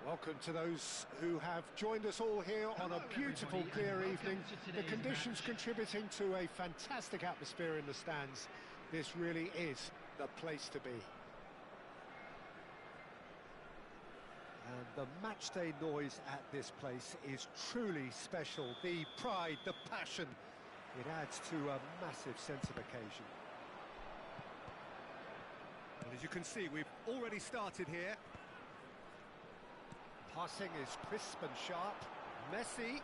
Welcome to those who have joined us all here on a beautiful, clear evening. The conditions contributing to a fantastic atmosphere in the stands. This really is the place to be. And the matchday noise at this place is truly special. The pride, the passion, it adds to a massive sense of occasion. And as you can see, we've already started here. Passing is crisp and sharp. Messi.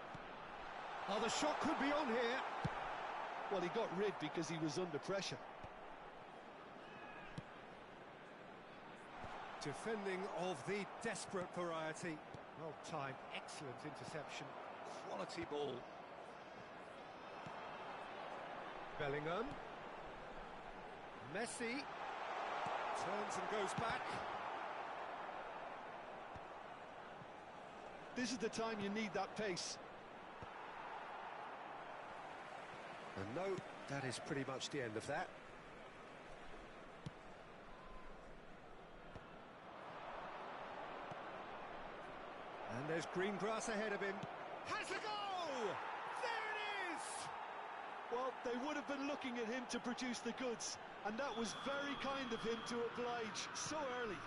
Oh, the shot could be on here. Well, he got rid because he was under pressure. Defending of the desperate variety. Well timed, excellent interception. Quality ball. Bellingham. Messi. Turns and goes back. This is the time you need that pace. And no, that is pretty much the end of that. And there's green grass ahead of him. Has a goal! There it is! Well, they would have been looking at him to produce the goods, and that was very kind of him to oblige so early.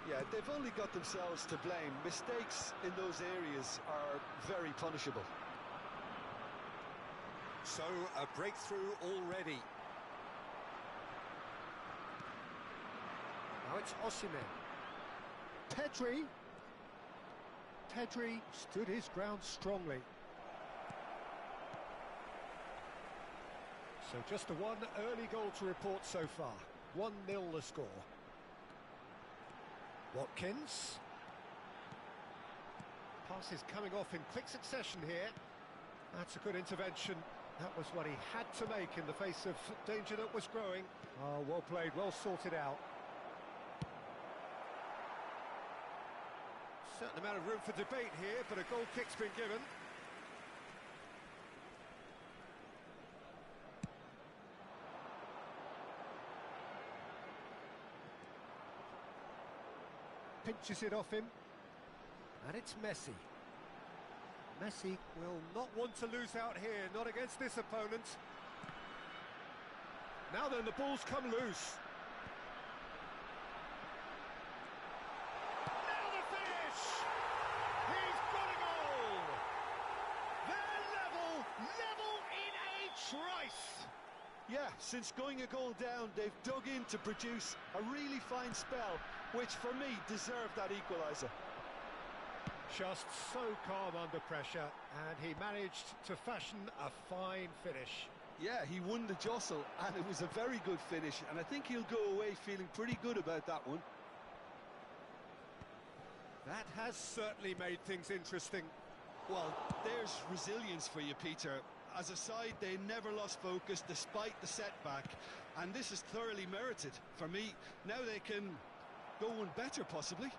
Yeah, they've only got themselves to blame. Mistakes in those areas are very punishable. So, a breakthrough already. Now it's Osimhen. Pedri stood his ground strongly. So just the one early goal to report so far. 1-0 the score. Watkins. Pass is coming off in quick succession here. That's a good intervention. That was what he had to make in the face of danger that was growing. Oh, well played, well sorted out. Certain amount of room for debate here, but a goal kick's been given. Pinches it off him, and it's Messi. Messi will not want to lose out here, not against this opponent. Now then, the ball's come loose. Now the finish! He's got a goal! They're level in a trice! Yeah, since going a goal down, they've dug in to produce a really fine spell, which for me deserved that equaliser. Just so calm under pressure, and he managed to fashion a fine finish. Yeah, he won the jostle, and it was a very good finish, and I think he'll go away feeling pretty good about that one. That has certainly made things interesting. Well, there's resilience for you, Peter. As a side, they never lost focus despite the setback, and this is thoroughly merited. For me, now they can go one better, possibly.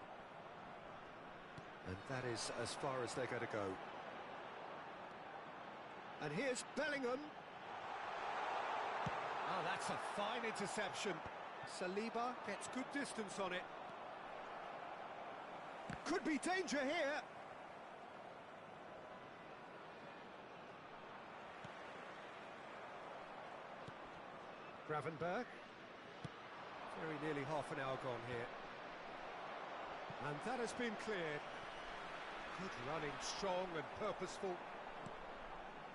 And that is as far as they're going to go. And here's Bellingham. Oh, that's a fine interception. Saliba gets good distance on it. Could be danger here. Gravenberch. Very nearly half an hour gone here. And that has been cleared. Good running, strong and purposeful.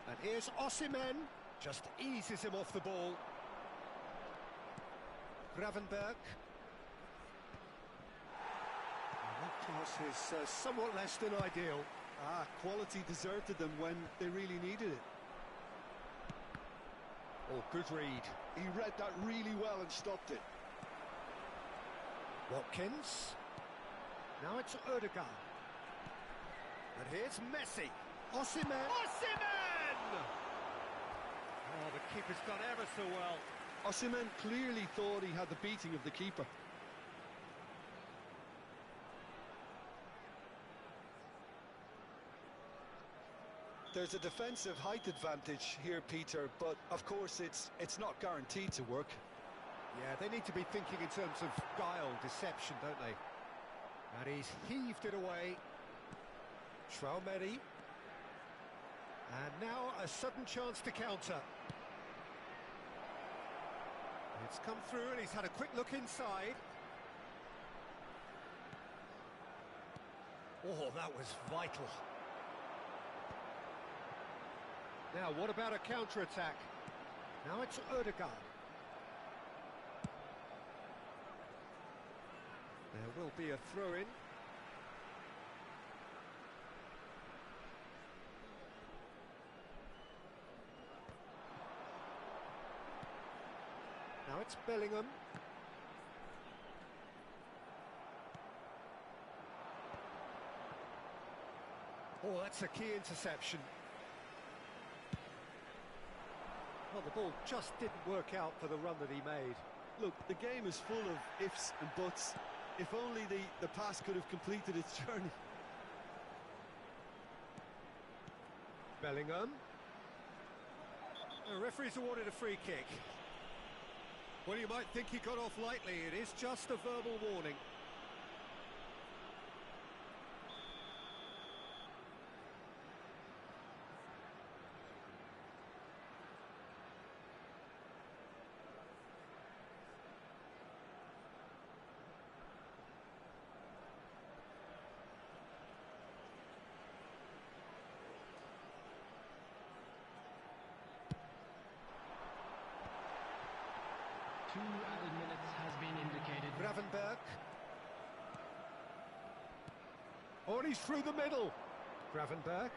And here's Osimhen. Just eases him off the ball. Gravenberch. And that pass is somewhat less than ideal. Quality deserted them when they really needed it. Oh, good read. He read that really well and stopped it. Watkins. Now it's Ødegaard. And here's Messi. Osimhen. Osimhen! Oh, the keeper's done ever so well. Osimhen clearly thought he had the beating of the keeper. There's a defensive height advantage here, Peter, but of course it's not guaranteed to work. Yeah, they need to be thinking in terms of guile, deception, don't they? And he's heaved it away. Traumeri. And now a sudden chance to counter. It's come through and he's had a quick look inside. Oh, that was vital. Now, what about a counter-attack? Now it's Ødegaard. There will be a throw-in. Now it's Bellingham. Oh, that's a key interception. Well, the ball just didn't work out for the run that he made. Look, the game is full of ifs and buts. If only the pass could have completed its journey. Bellingham. The referee's awarded a free kick. Well, you might think he got off lightly. It is just a verbal warning. Two added minutes has been indicated. Gravenberch. Oh, and he's through the middle. Gravenberch.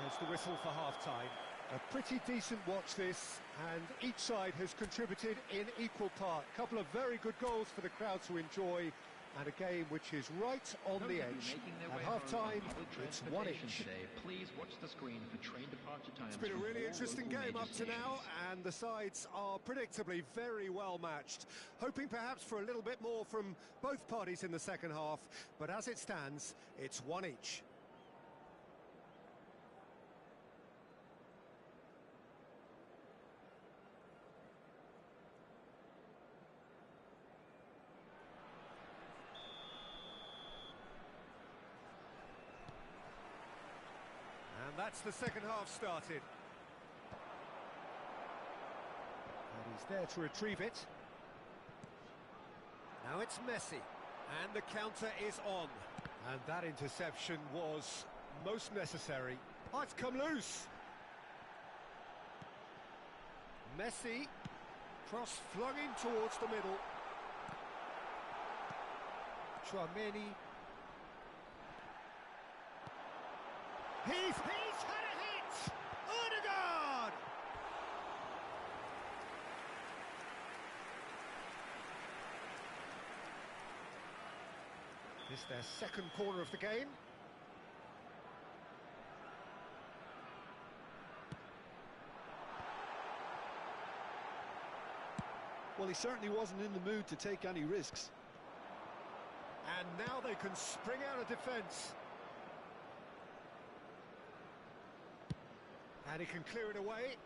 There's the whistle for half-time. A pretty decent watch this, and each side has contributed in equal part. A couple of very good goals for the crowd to enjoy, and a game which is right on the edge. At half-time, it's 1-1. Today, please watch the screen for train departure times. It's been a really interesting game up to now, and the sides are predictably very well matched. Hoping perhaps for a little bit more from both parties in the second half, but as it stands, it's 1 each. And that's the second half started. And he's there to retrieve it. Now it's Messi. And the counter is on. And that interception was most necessary. Oh, it's come loose. Messi. Cross flung in towards the middle. Traumeri. He's had a hit! Ødegaard! This is their second corner of the game. Well, he certainly wasn't in the mood to take any risks. And now they can spring out of defence. And he can clear it away.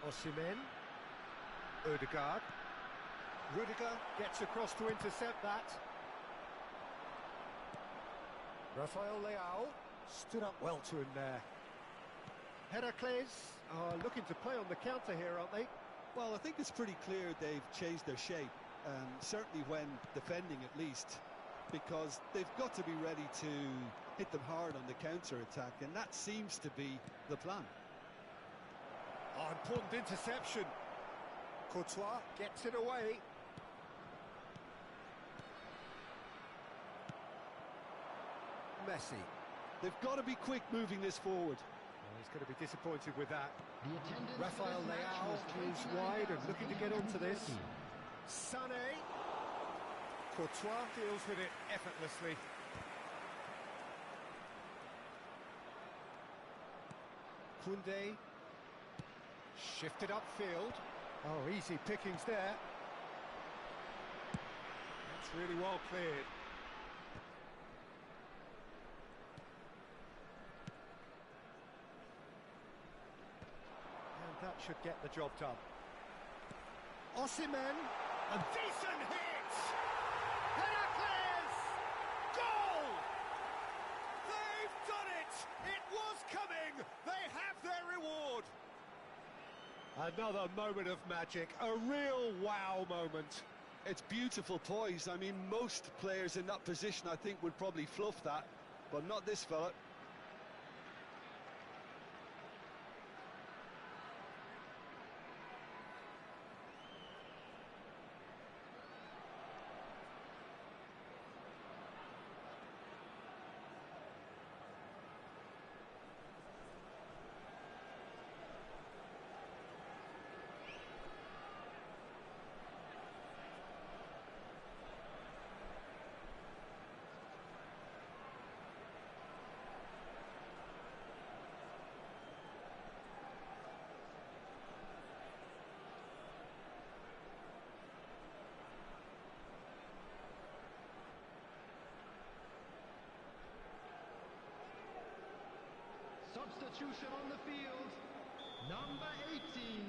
Osimhen. Ødegaard. Rudiger gets across to intercept that. Rafael Leao stood up well to him there. Heracles are looking to play on the counter here, aren't they? Well, I think it's pretty clear they've changed their shape, certainly when defending at least, because they've got to be ready to hit them hard on the counter-attack, and that seems to be the plan. Oh, important interception. Courtois gets it away. Messi. They've got to be quick moving this forward. Well, he's going to be disappointed with that. The attendance Rafael for this match Leao was is wide and looking to get onto this. 20,830. Sané. Courtois deals with it effortlessly. Koundé. Shifted upfield. Oh, easy pickings there. That's really well cleared. should get the job done. Osimhen, a decent hit! Heracles! Goal! They've done it! It was coming! They have their reward! Another moment of magic, a real wow moment. It's beautiful poise. I mean, most players in that position, I think, would probably fluff that, but not this fella. Substitution on the field. Number 18,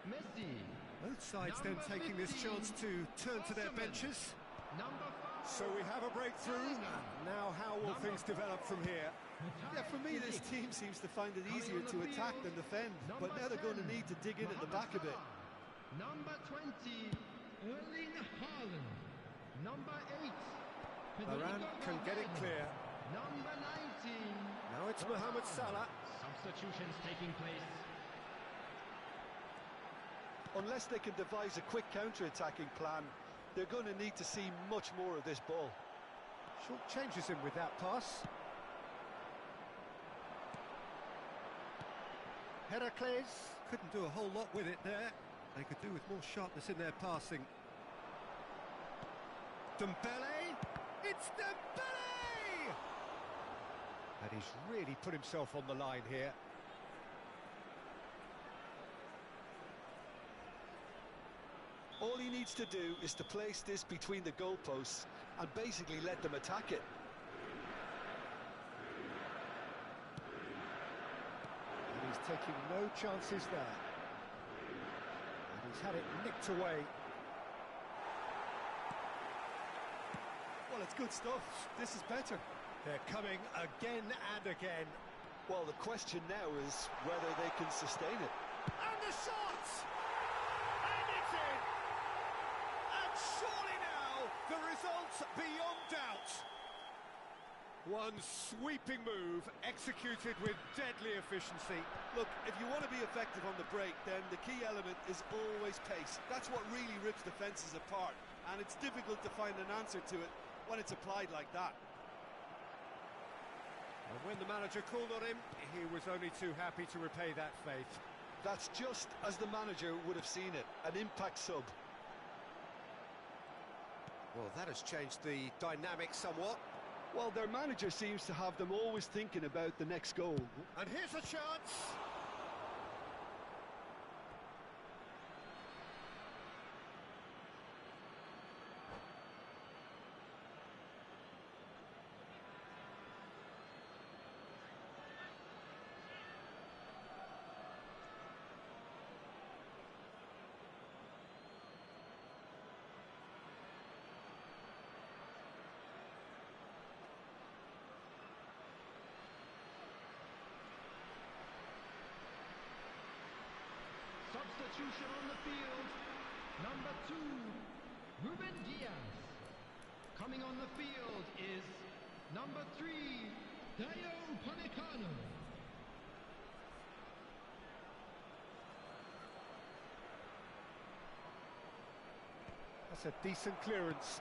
Messi. Both sides then taking this chance to turn to their benches. Number 5. So we have a breakthrough. Now how will things develop from here? Yeah, for me, this team seems to find it easier to attack than defend, but now they're going to need to dig in at the back a bit. Number 20, Erling Haaland. Number 8, Varane can get it clear. Number 19. Now it's Mohamed Salah. Substitutions taking place. Unless they can devise a quick counter-attacking plan, they're going to need to see much more of this ball. Short changes him with that pass. Heracles couldn't do a whole lot with it there. They could do with more sharpness in their passing. Dembele! It's Dembele! And he's really put himself on the line here. All he needs to do is to place this between the goalposts and basically let them attack it. And he's taking no chances there. And he's had it nicked away. Well, it's good stuff. This is better. They're coming again and again. Well, the question now is whether they can sustain it. And the shot! And it's in! And surely now, the result beyond doubt. One sweeping move, executed with deadly efficiency. Look, if you want to be effective on the break, then the key element is always pace. That's what really rips defences apart, and it's difficult to find an answer to it when it's applied like that. And when the manager called on him, he was only too happy to repay that faith. That's just as the manager would have seen it, an impact sub. Well, that has changed the dynamic somewhat. Well, their manager seems to have them always thinking about the next goal. And here's a chance! Substitution on the field. Number 2, Ruben Diaz. Coming on the field is number 3, Dayo Upamecano. That's a decent clearance.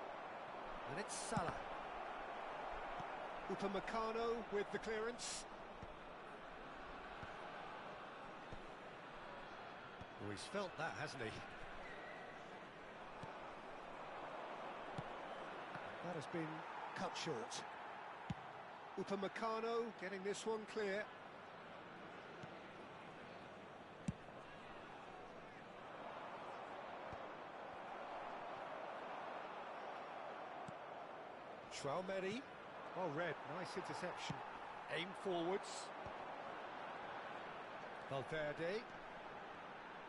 And it's Salah. Upamecano with the clearance. Oh, he's felt that, hasn't he? That has been cut short. Upamecano getting this one clear. Traoré. Well read, nice interception. Aim forwards. Valverde.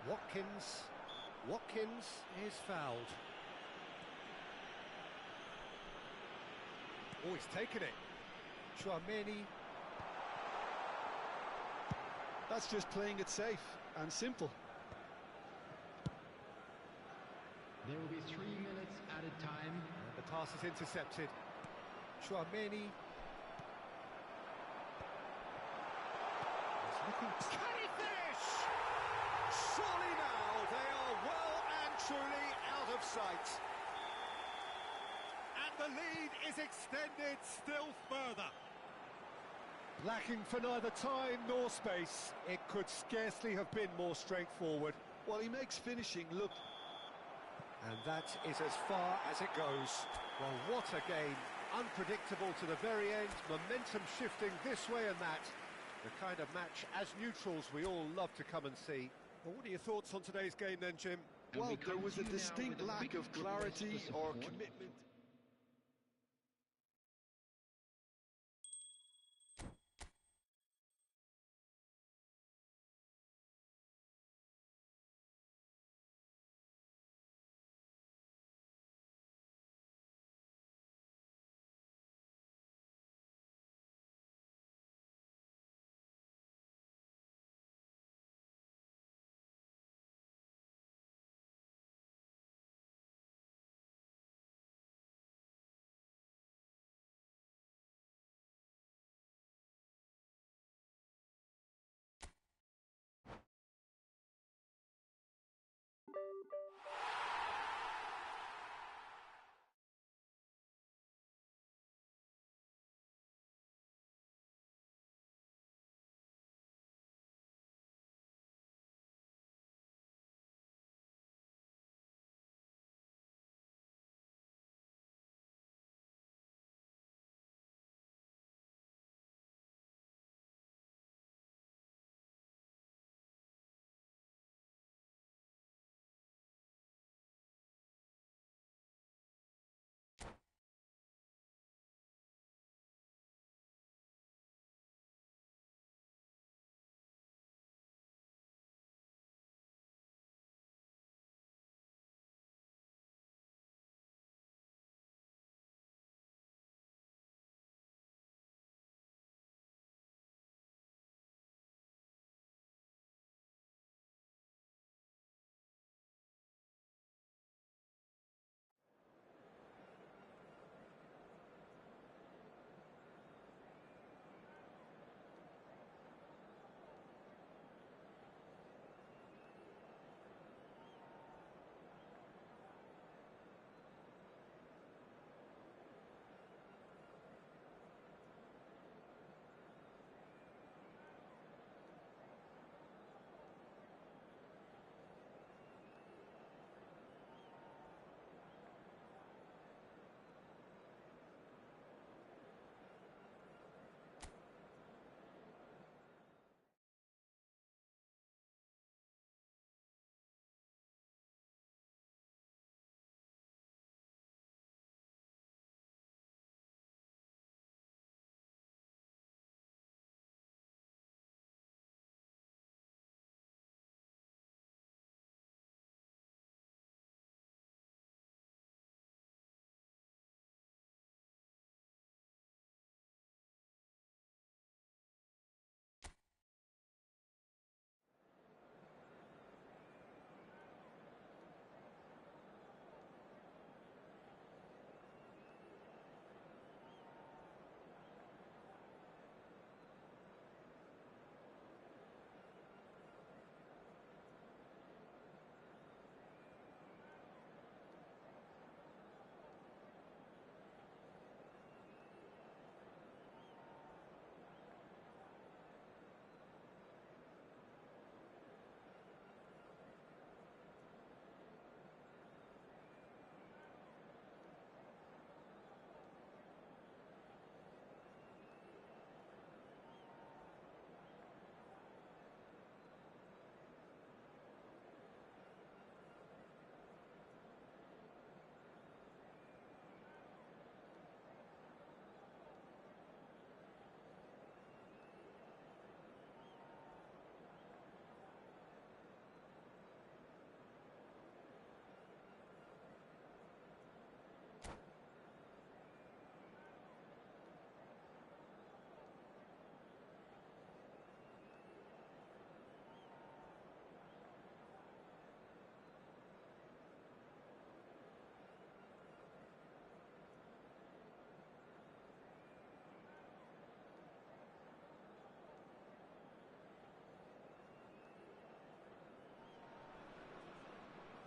Watkins is fouled. Oh, he's taken it. Chouameni. That's just playing it safe and simple. There will be 3 minutes added time. And the pass is intercepted. Chouameni. He's looking... Can he finish? Surely now they are well and truly out of sight. And the lead is extended still further. Lacking for neither time nor space, it could scarcely have been more straightforward. Well, he makes finishing look... And that is as far as it goes. Well, what a game. Unpredictable to the very end, momentum shifting this way and that. The kind of match, as neutrals, we all love to come and see. Well, what are your thoughts on today's game then, Jim? Well, there was a distinct lack of clarity or commitment.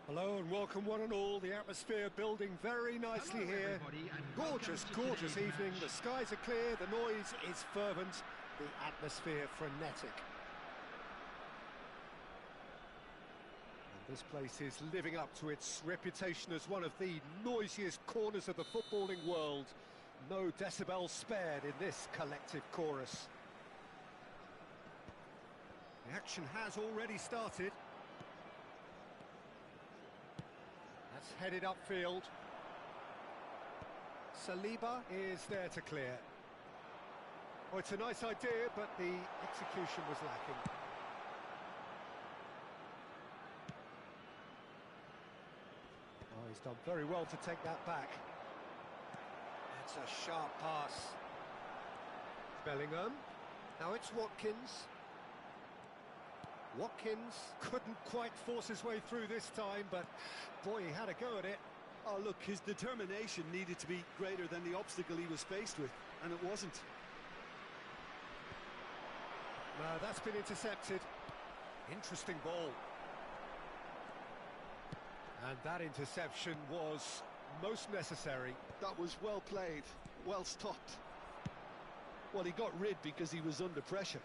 Hello and welcome one and all. The atmosphere building very nicely Hello, here. everybody, and welcome Gorgeous, to gorgeous today's evening. match. The skies are clear, the noise is fervent, the atmosphere frenetic. And this place is living up to its reputation as one of the noisiest corners of the footballing world. No decibels spared in this collective chorus. The action has already started. That's headed upfield. Saliba is there to clear. Oh, it's a nice idea, but the execution was lacking. Oh, he's done very well to take that back. That's a sharp pass. Bellingham. Now it's Watkins. Watkins couldn't quite force his way through this time, but boy, he had a go at it. Oh, look, his determination needed to be greater than the obstacle he was faced with, and it wasn't. No, that's been intercepted. Interesting ball. And that interception was most necessary. That was well played, well stopped. Well, he got rid because he was under pressure.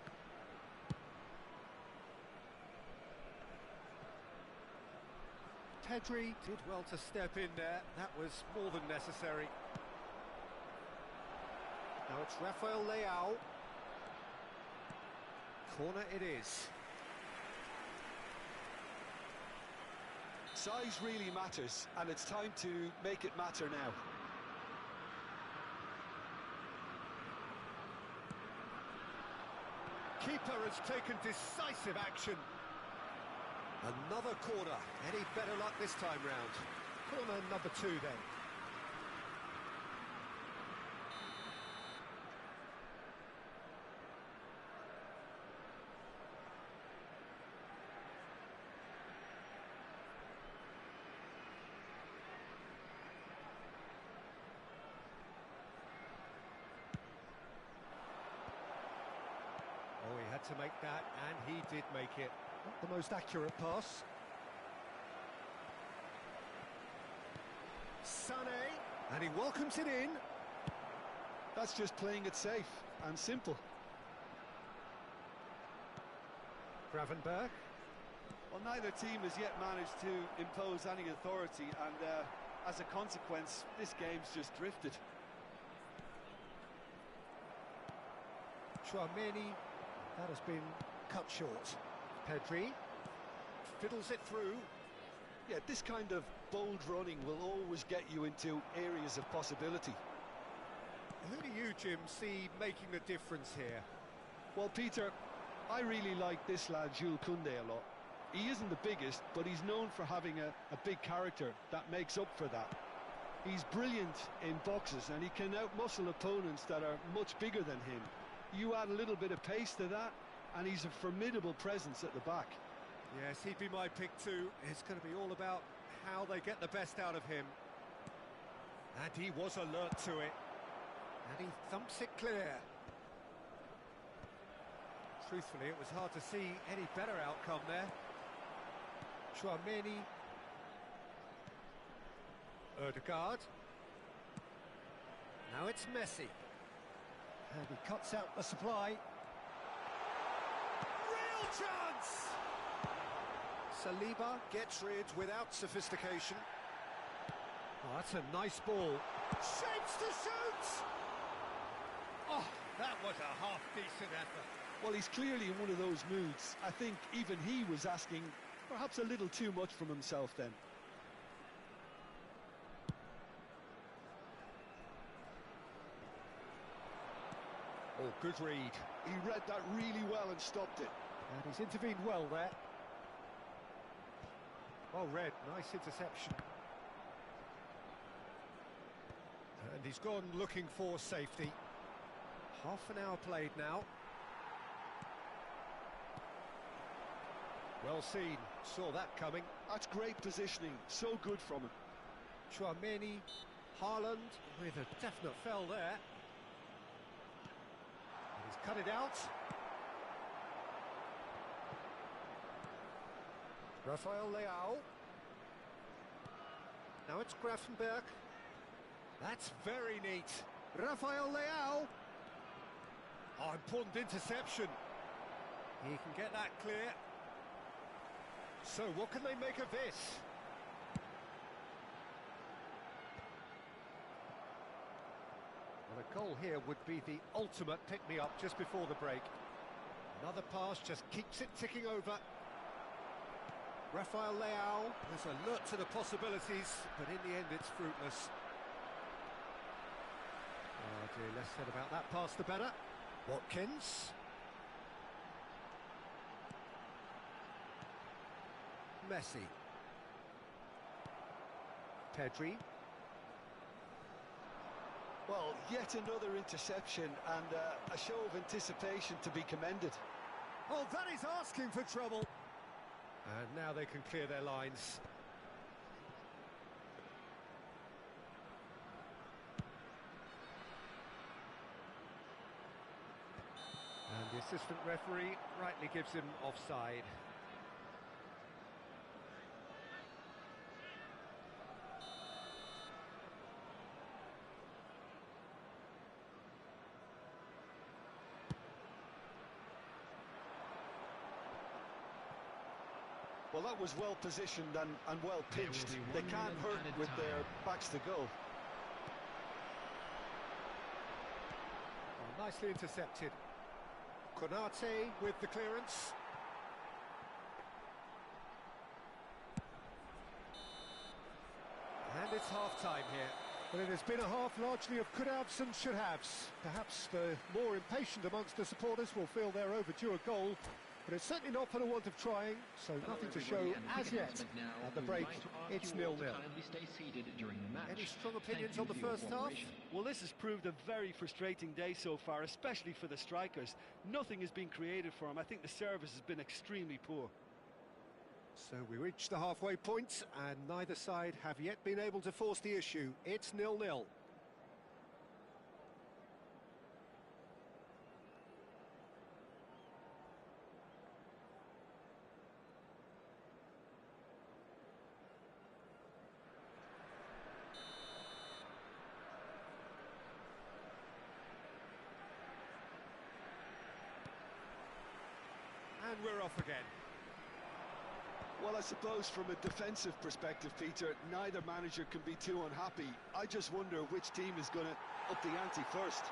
Pedri did well to step in there. That was more than necessary. Now it's Rafael Leao. Corner it is. Size really matters, and it's time to make it matter now. Keeper has taken decisive action. Another corner. Any better luck this time round? Corner number 2 then. Oh, he had to make that, and he did make it. Not the most accurate pass. Sané, and he welcomes it in. That's just playing it safe and simple. Gravenberg. Well, neither team has yet managed to impose any authority, and as a consequence, this game's just drifted. Tchouaméni, that has been cut short. Pedri fiddles it through. Yeah, this kind of bold running will always get you into areas of possibility. Who do you, Jim, see making the difference here? Well, Peter, I really like this lad, Jules Koundé, a lot. He isn't the biggest, but he's known for having a big character that makes up for that. He's brilliant in boxes, and he can outmuscle opponents that are much bigger than him. You add a little bit of pace to that, and he's a formidable presence at the back. Yes, he'd be my pick too. It's going to be all about how they get the best out of him. And he was alert to it. And he thumps it clear. Truthfully, it was hard to see any better outcome there. Tchouaméni. Ødegaard. Now it's Messi. And he cuts out the supply. Real chance! Saliba gets rid without sophistication. Oh, that's a nice ball. Shapes to shoot! Oh, that was a half-decent effort. Well, he's clearly in one of those moods. I think even he was asking perhaps a little too much from himself then. Oh, good read. He read that really well and stopped it. And he's intervened well there. Well read, nice interception. And he's gone looking for safety. Half an hour played now. Well seen, saw that coming. That's great positioning, so good from him. Tchouaméni, Haaland with a definite fell there. And he's cut it out. Rafael Leao. Now it's Grafenberg. That's very neat. Rafael Leao. Oh, important interception. He can get that clear. So what can they make of this? Well, a goal here would be the ultimate pick-me-up just before the break. Another pass just keeps it ticking over. Rafael Leao is alert to the possibilities, but in the end it's fruitless. Oh dear, less said about that pass the better. Watkins. Messi. Pedri. Well, yet another interception and a show of anticipation to be commended. Oh, that is asking for trouble. And now they can clear their lines. And the assistant referee rightly gives him offside. Well, that was well positioned and well pitched. They can't hurt with their backs to goal. Oh, nicely intercepted. Konate with the clearance. And it's half-time here. Well, it has been a half largely of could-haves and should-haves. Perhaps the more impatient amongst the supporters will feel they're overdue a goal, but it's certainly not for the want of trying, so nothing to show as yet. At the break, it's 0-0. Any strong opinions on the first half? Well, this has proved a very frustrating day so far, especially for the strikers. Nothing has been created for them. I think the service has been extremely poor. So we reach the halfway point, and neither side have yet been able to force the issue. It's 0-0. And we're off again. Well, I suppose from a defensive perspective, Peter, neither manager can be too unhappy. I just wonder which team is going to up the ante first.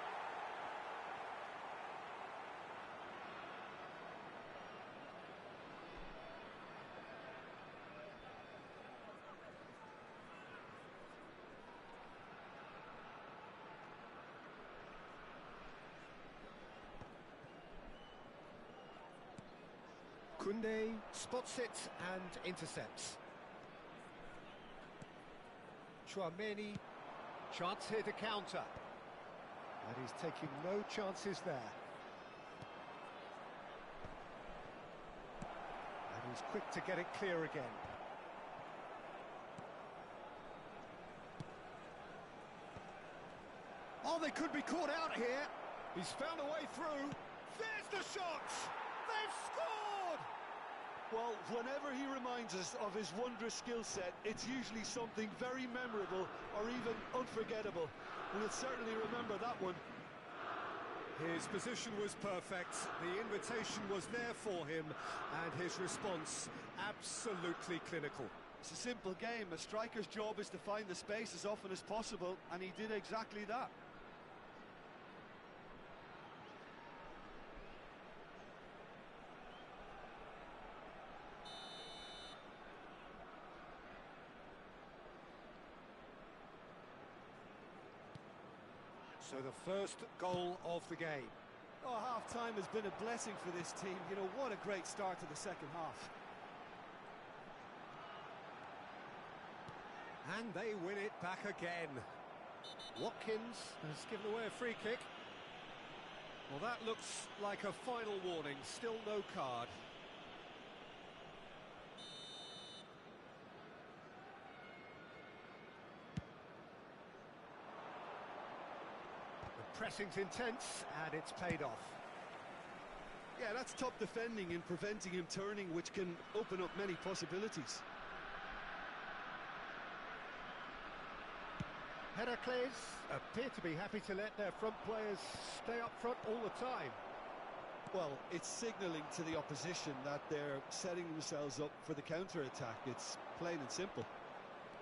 Koundé spots it and intercepts. Tchouaméni, chance here to counter. And he's taking no chances there. And he's quick to get it clear again. Oh, they could be caught out here. He's found a way through. There's the shot! They've scored! Well, whenever he reminds us of his wondrous skill set, it's usually something very memorable or even unforgettable. We'll certainly remember that one. His position was perfect, the invitation was there for him, and his response absolutely clinical. It's a simple game. A striker's job is to find the space as often as possible, and he did exactly that. So the first goal of the game. Oh, half-time has been a blessing for this team. You know, what a great start to the second half. And they win it back again. Watkins has given away a free kick. Well, that looks like a final warning. Still no card. Pressing's intense, and it's paid off. Yeah, that's top defending and preventing him turning, which can open up many possibilities. Heracles appear to be happy to let their front players stay up front all the time. Well, it's signalling to the opposition that they're setting themselves up for the counter-attack. It's plain and simple.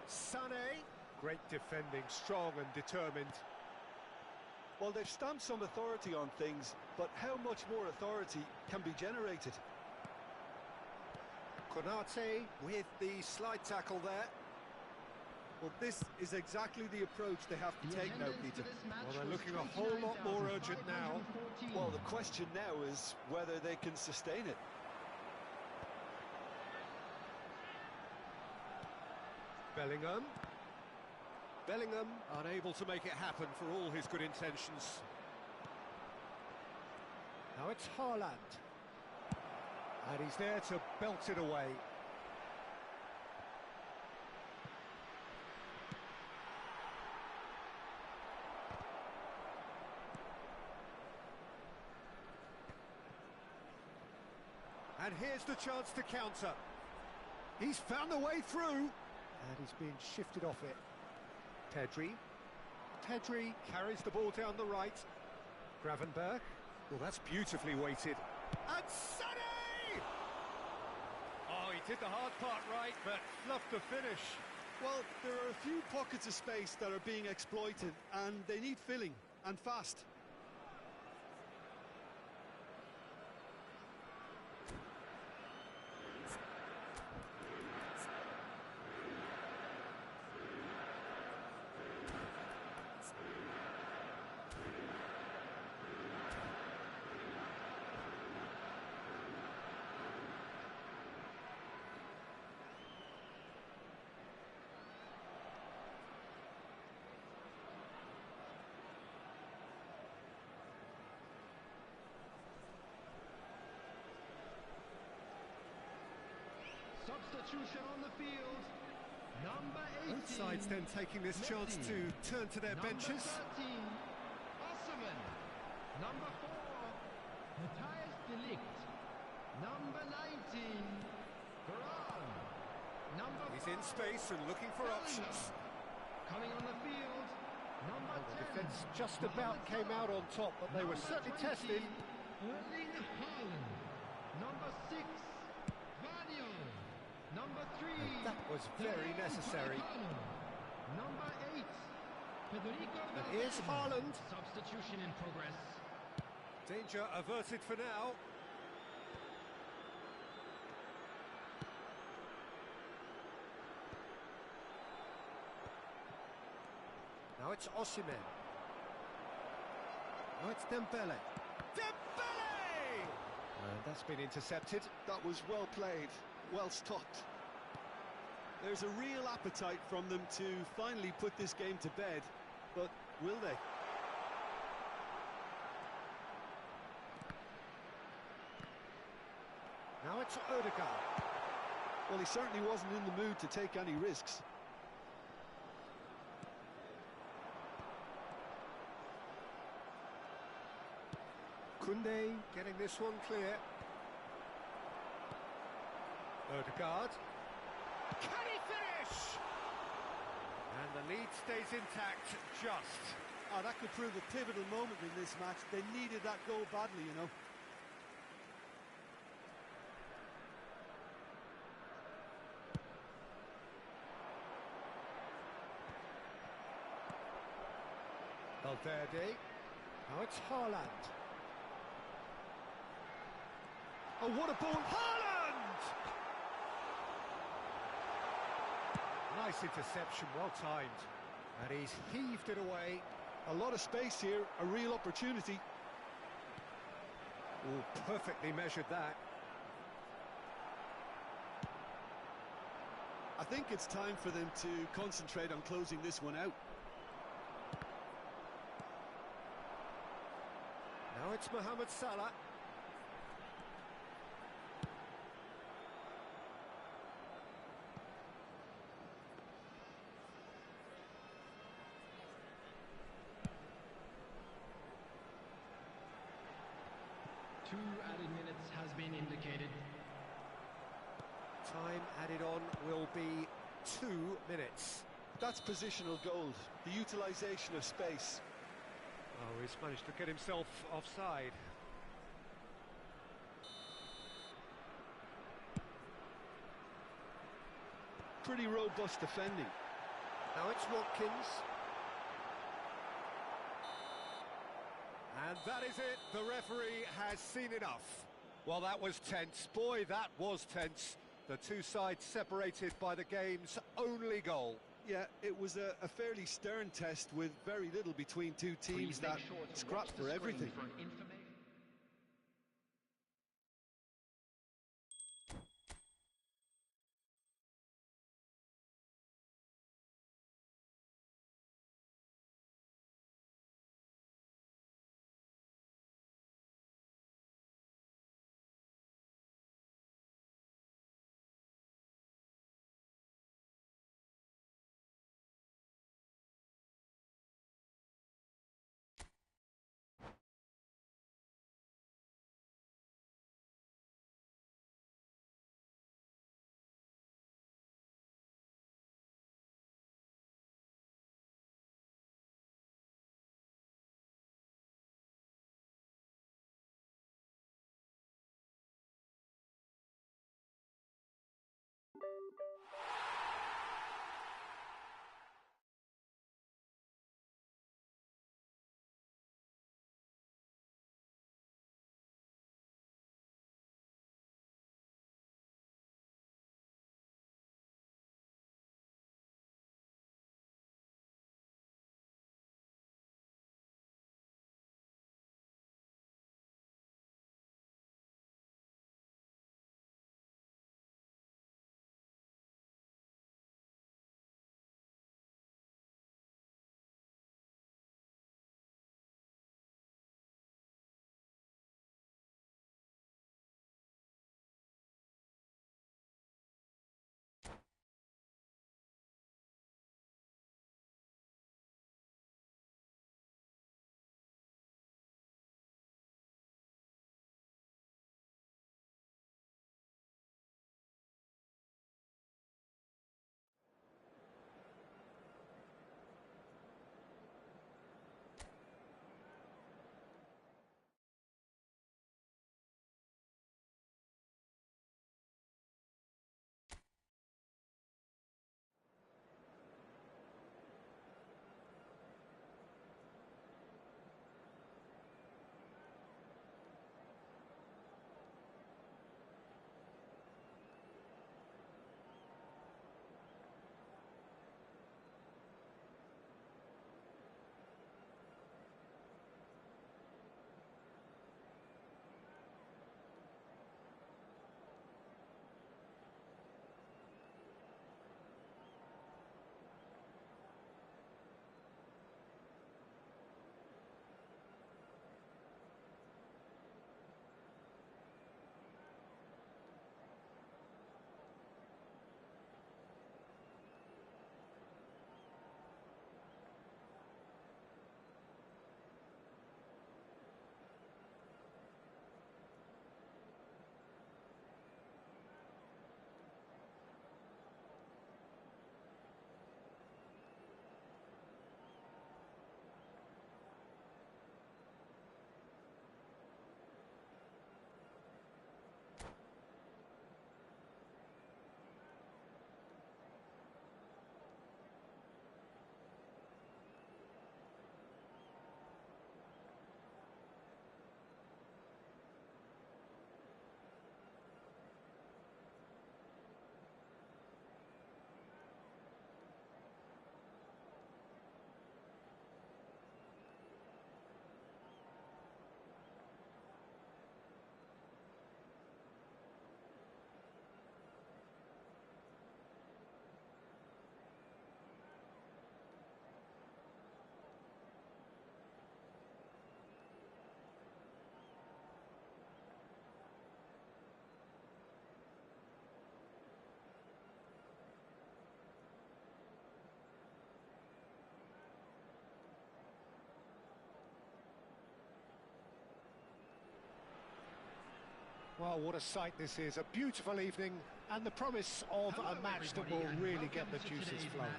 Sané, great defending, strong and determined. Well, they've stamped some authority on things, but how much more authority can be generated? Konate with the slide tackle there. Well, this is exactly the approach they have to take now, Peter. Well, they're looking a whole lot more urgent now. Well, the question now is whether they can sustain it. Bellingham. Bellingham unable to make it happen for all his good intentions. Now it's Haaland. And he's there to belt it away. And here's the chance to counter. He's found the way through. And he's being shifted off it. Pedri. Pedri carries the ball down the right. Gravenberch. Well, that's beautifully weighted. And Sané! Oh, he did the hard part right, but fluffed the finish. Well, there are a few pockets of space that are being exploited, and they need filling, and fast. Substitution on the field. Number 18. Both sides then taking this chance to turn to their benches. Number 13, Osimhen. Number 4, Matthijs de Ligt. Number 19, Varane. Number He's in 5, space and looking for Bellingham. options. Coming on the field, number And the 10. defence just about came out on top, but they were Number certainly 20, tested. Erling Haaland. Number 6, Varane. Number 3, That was very Dario necessary. Upamecano. Number 8, Federico And here's Valverde. Haaland. Substitution in progress. Danger averted for now. Now it's Osimhen. Now it's Dembele. Dembele! And that's been intercepted. That was well played, well stopped. There's a real appetite from them to finally put this game to bed, but will they? Now it's Odegaard. Well, he certainly wasn't in the mood to take any risks. Koundé getting this one clear. Odegaard. Can he finish? And the lead stays intact, just. Oh, that could prove a pivotal moment in this match. They needed that goal badly, you know. Valverde. Now it's Haaland. Oh, what a ball! Haaland! Nice interception, well timed. And he's heaved it away. A lot of space here, a real opportunity. Oh, perfectly measured that. I think it's time for them to concentrate on closing this one out. Now it's Mohamed Salah. Two added minutes has been indicated. Time added on will be 2 minutes. That's positional gold, the utilisation of space. Oh, he's managed to get himself offside. Pretty robust defending. Now it's Watkins. And that is it. The referee has seen enough. Well, that was tense. Boy, that was tense. The two sides separated by the game's only goal. Yeah, it was a fairly stern test with very little between two teams that scrapped for everything. Well, what a sight this is. A beautiful evening and the promise of a match that will really get the juices flowing.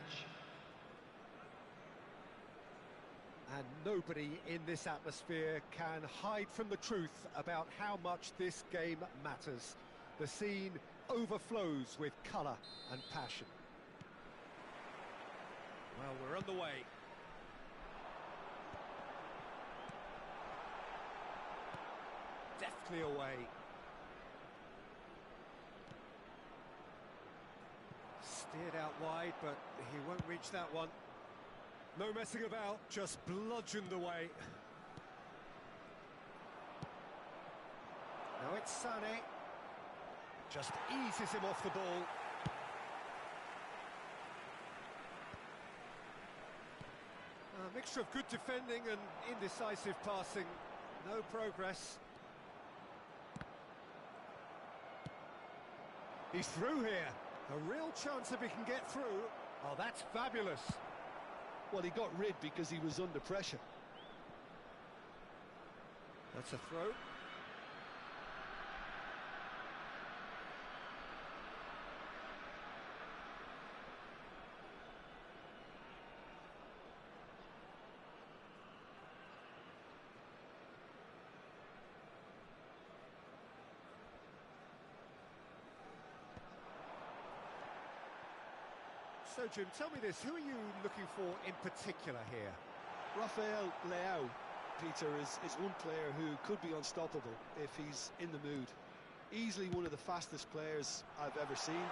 And nobody in this atmosphere can hide from the truth about how much this game matters. The scene overflows with colour and passion. Well, we're on the way. Deftly away. Steered out wide, but he won't reach that one. No messing about, just bludgeoned away. Now it's Sané. Just eases him off the ball. A mixture of good defending and indecisive passing. No progress. He's through here. A real chance if he can get through. Oh, that's fabulous. Well, he got rid because he was under pressure. That's a throw. So, Jim, tell me this, who are you looking for in particular here? Rafael Leao, Peter, is one player who could be unstoppable if he's in the mood. Easily one of the fastest players I've ever seen.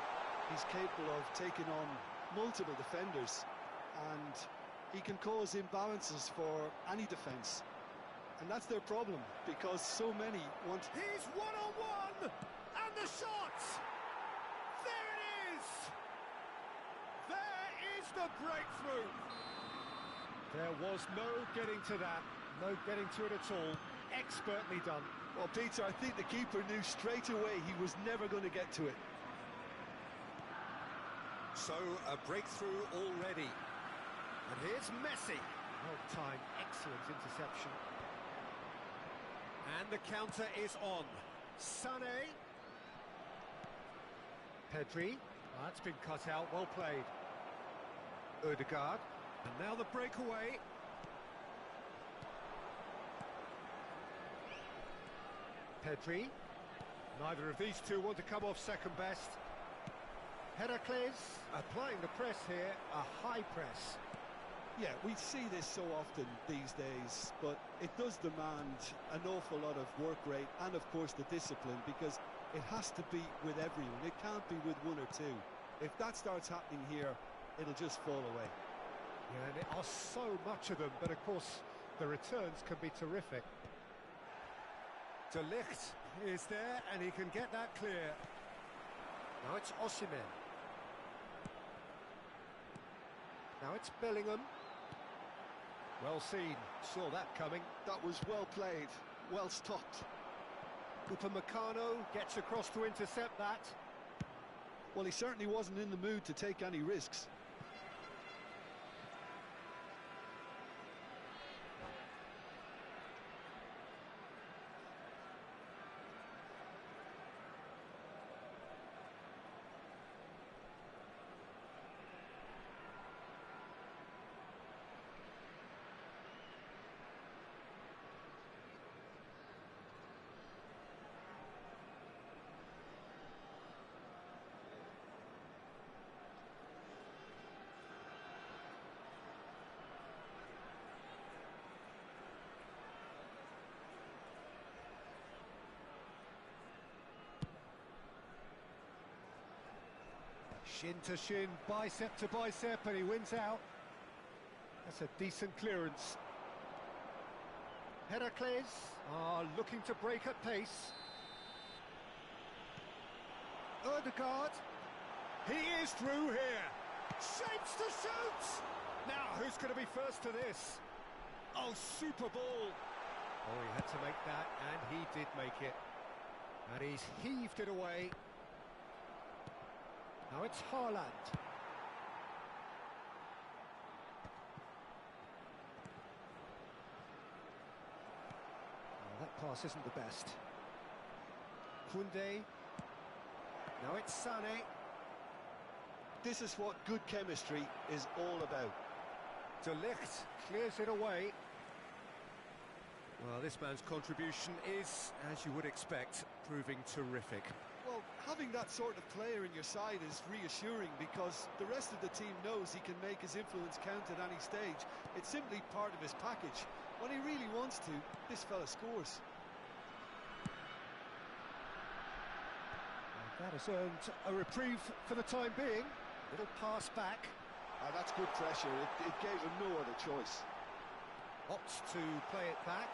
He's capable of taking on multiple defenders, and he can cause imbalances for any defence. And that's their problem, because so many want... He's one-on-one! And the shot! There it is! There is the breakthrough! There was no getting to that, no getting to it at all. Expertly done. Well, Peter, I think the keeper knew straight away he was never going to get to it. So, a breakthrough already. And here's Messi. Well-timed, excellent interception. And the counter is on. Sané. Pedri. Oh, that's been cut out, well played. Ødegaard. And now the breakaway. Pedri. Neither of these two want to come off second best. Heracles applying the press here, a high press. Yeah, we see this so often these days, but it does demand an awful lot of work rate and, of course, the discipline, because it has to be with everyone. It can't be with one or two. If that starts happening here, it'll just fall away. Yeah, and there are so much of them, but of course the returns can be terrific. De Ligt is there, and he can get that clear. Now it's Osimhen. Now it's Bellingham. Well seen, saw that coming. That was well played, well stopped. Upamecano gets across to intercept that. Well, he certainly wasn't in the mood to take any risks. Shin to shin, bicep to bicep, and he wins out. That's a decent clearance. Heracles looking to break at pace. Ødegaard. He is through here. Shapes to shoot. Now, who's going to be first to this? Oh, super ball. Oh, he had to make that, and he did make it. And he's heaved it away. Now it's Haaland. Oh, that pass isn't the best. Koundé. Now it's Sané. This is what good chemistry is all about. De Ligt clears it away. Well, this man's contribution is, as you would expect, proving terrific. Well, having that sort of player in your side is reassuring because the rest of the team knows he can make his influence count at any stage. It's simply part of his package. When he really wants to, this fella scores. And that has earned a reprieve for the time being. Little pass back. That's good pressure. It gave him no other choice. Opts to play it back.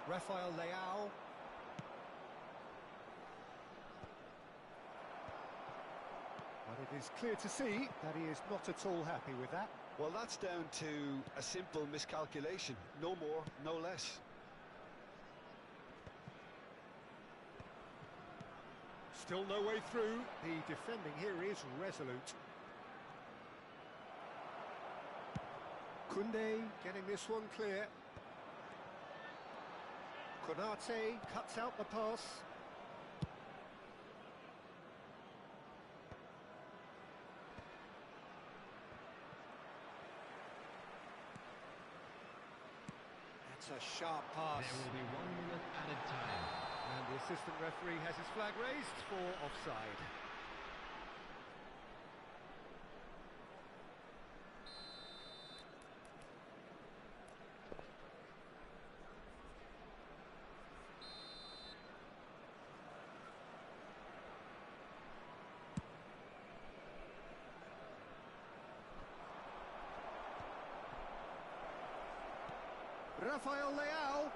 Rafael Leao. But it is clear to see that he is not at all happy with that. Well, that's down to a simple miscalculation. No more, no less. Still no way through. The defending here is resolute. Koundé getting this one clear. Konate cuts out the pass. That's a sharp pass. There will be 1 minute added time. And the assistant referee has his flag raised for offside. Rafael Leao,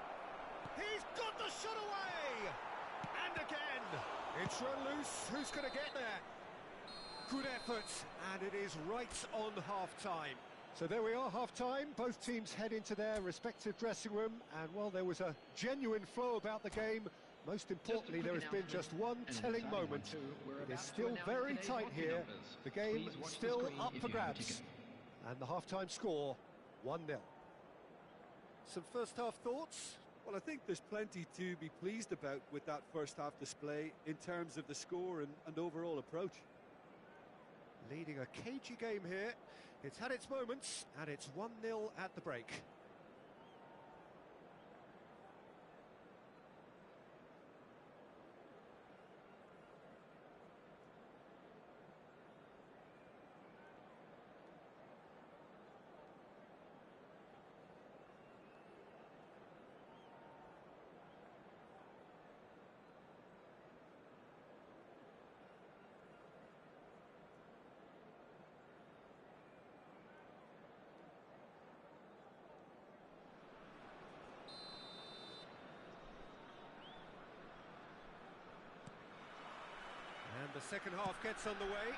he's got the shot away! And again, it's run loose, who's going to get there? Good effort, and it is right on half-time. So there we are, half-time, both teams head into their respective dressing room, and while there was a genuine flow about the game, most importantly there has been just one telling moment. It is still very tight here, the game still up for grabs, and the half-time score, 1-0. Some first-half thoughts? Well, I think there's plenty to be pleased about with that first-half display in terms of the score and overall approach. Leading a cagey game here. It's had its moments, and it's 1-0 at the break. And the second half gets underway.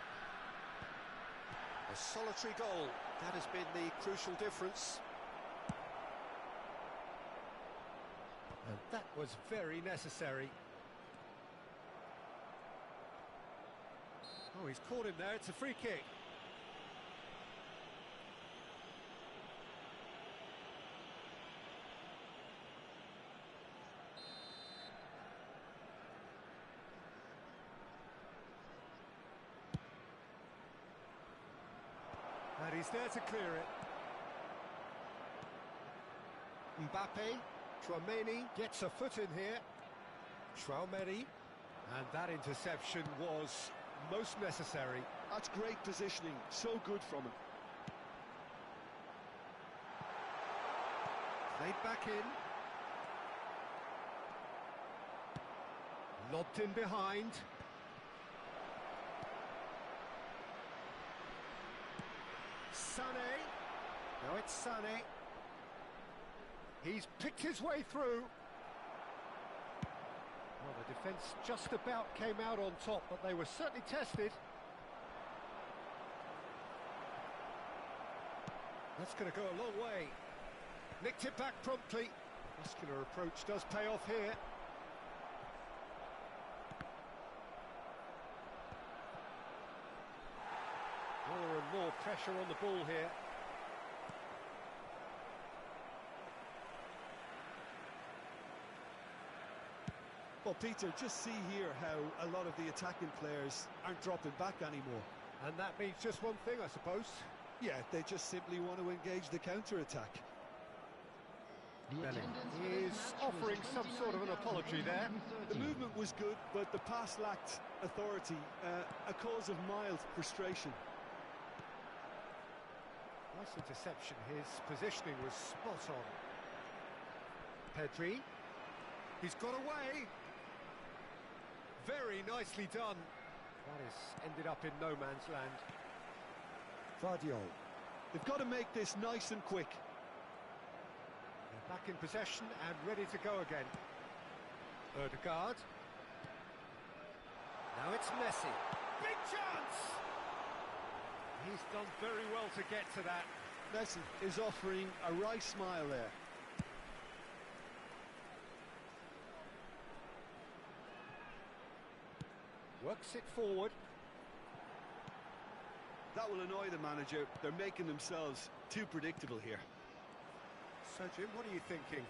A solitary goal, that has been the crucial difference. And that was very necessary. Oh, he's caught him there, it's a free kick. And he's there to clear it. Mbappe, Tchouaméni gets a foot in here. Tchouaméni, and that interception was most necessary. That's great positioning, so good from him. Played back in. Lobbed in behind. Sané. Now it's Sané. He's picked his way through. Well, the defence just about came out on top, but they were certainly tested. That's going to go a long way. Nicked it back promptly. Muscular approach does pay off here. More and more pressure on the ball here. Well, Peter, just see here how a lot of the attacking players aren't dropping back anymore. And that means just one thing, I suppose. Yeah, they just simply want to engage the counter-attack. He's offering some sort of an apology there. The movement was good, but the pass lacked authority, a cause of mild frustration. Nice interception. His positioning was spot on. Pedri. He's got away. Very nicely done. That has ended up in no man's land. Vardiol. They've got to make this nice and quick. They're back in possession and ready to go again. Ødegaard. Now it's Messi. Big chance! He's done very well to get to that. Messi is offering a wry smile there. Works it forward. That will annoy the manager. They're making themselves too predictable here. So, Jim, what are you thinking?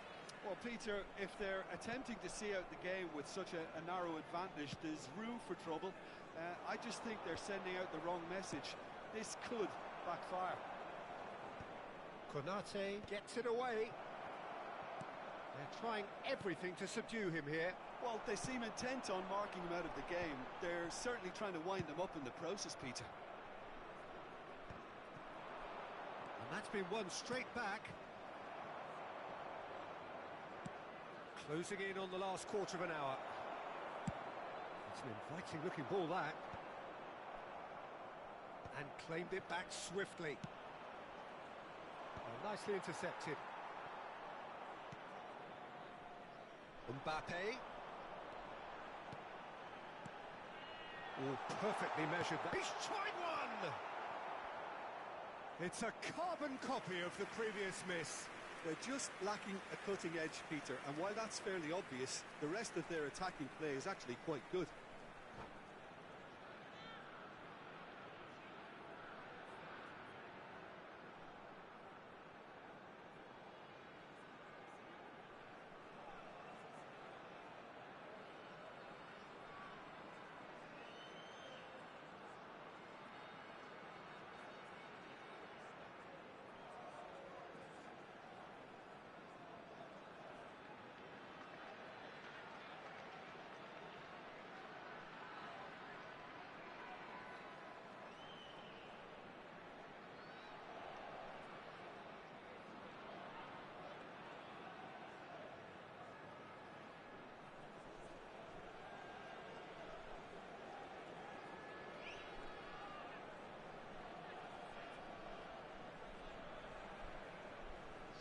Well, Peter, if they're attempting to see out the game with such a narrow advantage, there's room for trouble. I just think they're sending out the wrong message. This could backfire. Konate gets it away. They're trying everything to subdue him here. Well, they seem intent on marking him out of the game. They're certainly trying to wind them up in the process, Peter. And that's been won straight back. Closing in on the last quarter of an hour. It's an inviting looking ball, that. And claimed it back swiftly. Well, nicely intercepted. Mbappe. Oh, perfectly measured. He's tried one! It's a carbon copy of the previous miss. They're just lacking a cutting edge, Peter, and while that's fairly obvious, the rest of their attacking play is actually quite good.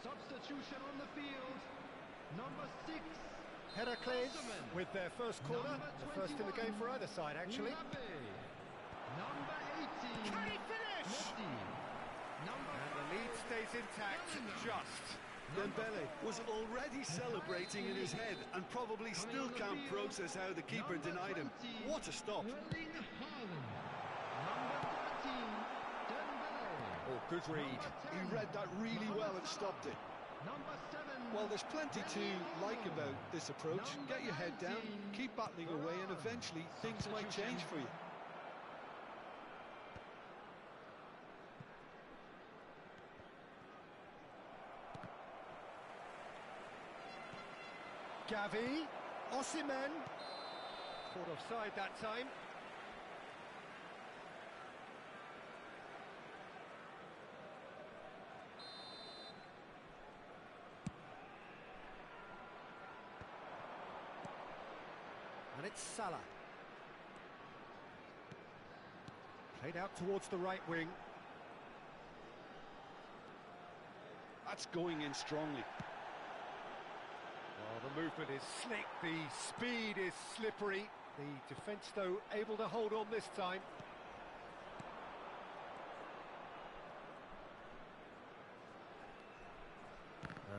Substitution on the field, number 6. Heracles with their first corner, Number the first in the game for either side, actually. Mbappe. Number 18. Can he finish? Messi. Number And the lead stays intact, just. Dembele was already celebrating in his head and probably still can't process how the keeper denied him. What a stop. Erling Haaland. Number 13. Dembele. Oh, good read. He read that really well and stopped it. Number 7. Well, there's plenty to like about this approach. Get your head down, keep battling away, and eventually things might change for you. Gavi, Osimhen. Caught offside that time. And it's Salah. Played out towards the right wing. That's going in strongly. Well, the movement is slick, the speed is slippery. The defence, though, able to hold on this time.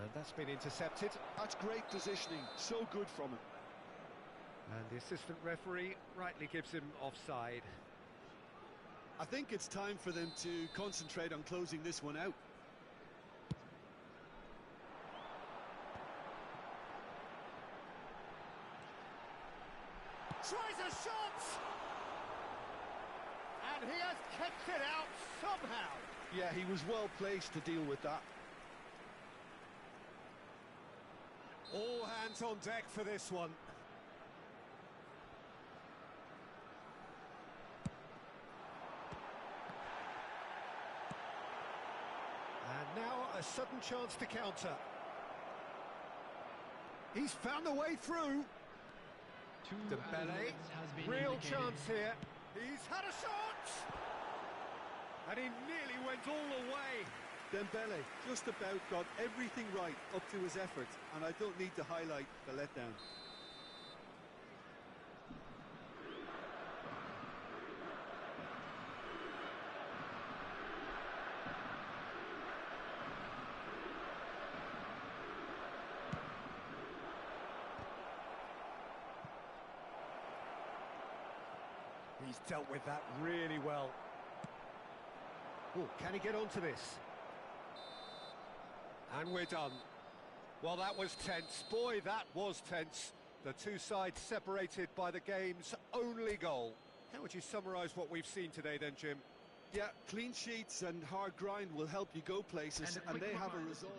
And that's been intercepted. That's great positioning, so good from him. And the assistant referee rightly gives him offside. I think it's time for them to concentrate on closing this one out. Tries a shot! And he has kept it out somehow. Yeah, he was well placed to deal with that. hands on deck for this one. And now a sudden chance to counter. He's found the way through. Dembele, real chance here. He's had a shot! And he nearly went all the way. Dembele just about got everything right up to his effort, and I don't need to highlight the letdown. He's dealt with that really well. Oh, can he get onto this? And we're done. Well, that was tense. Boy, that was tense. The two sides separated by the game's only goal. How would you summarise what we've seen today then, Jim? Yeah, clean sheets and hard grind will help you go places, and they have a resolve.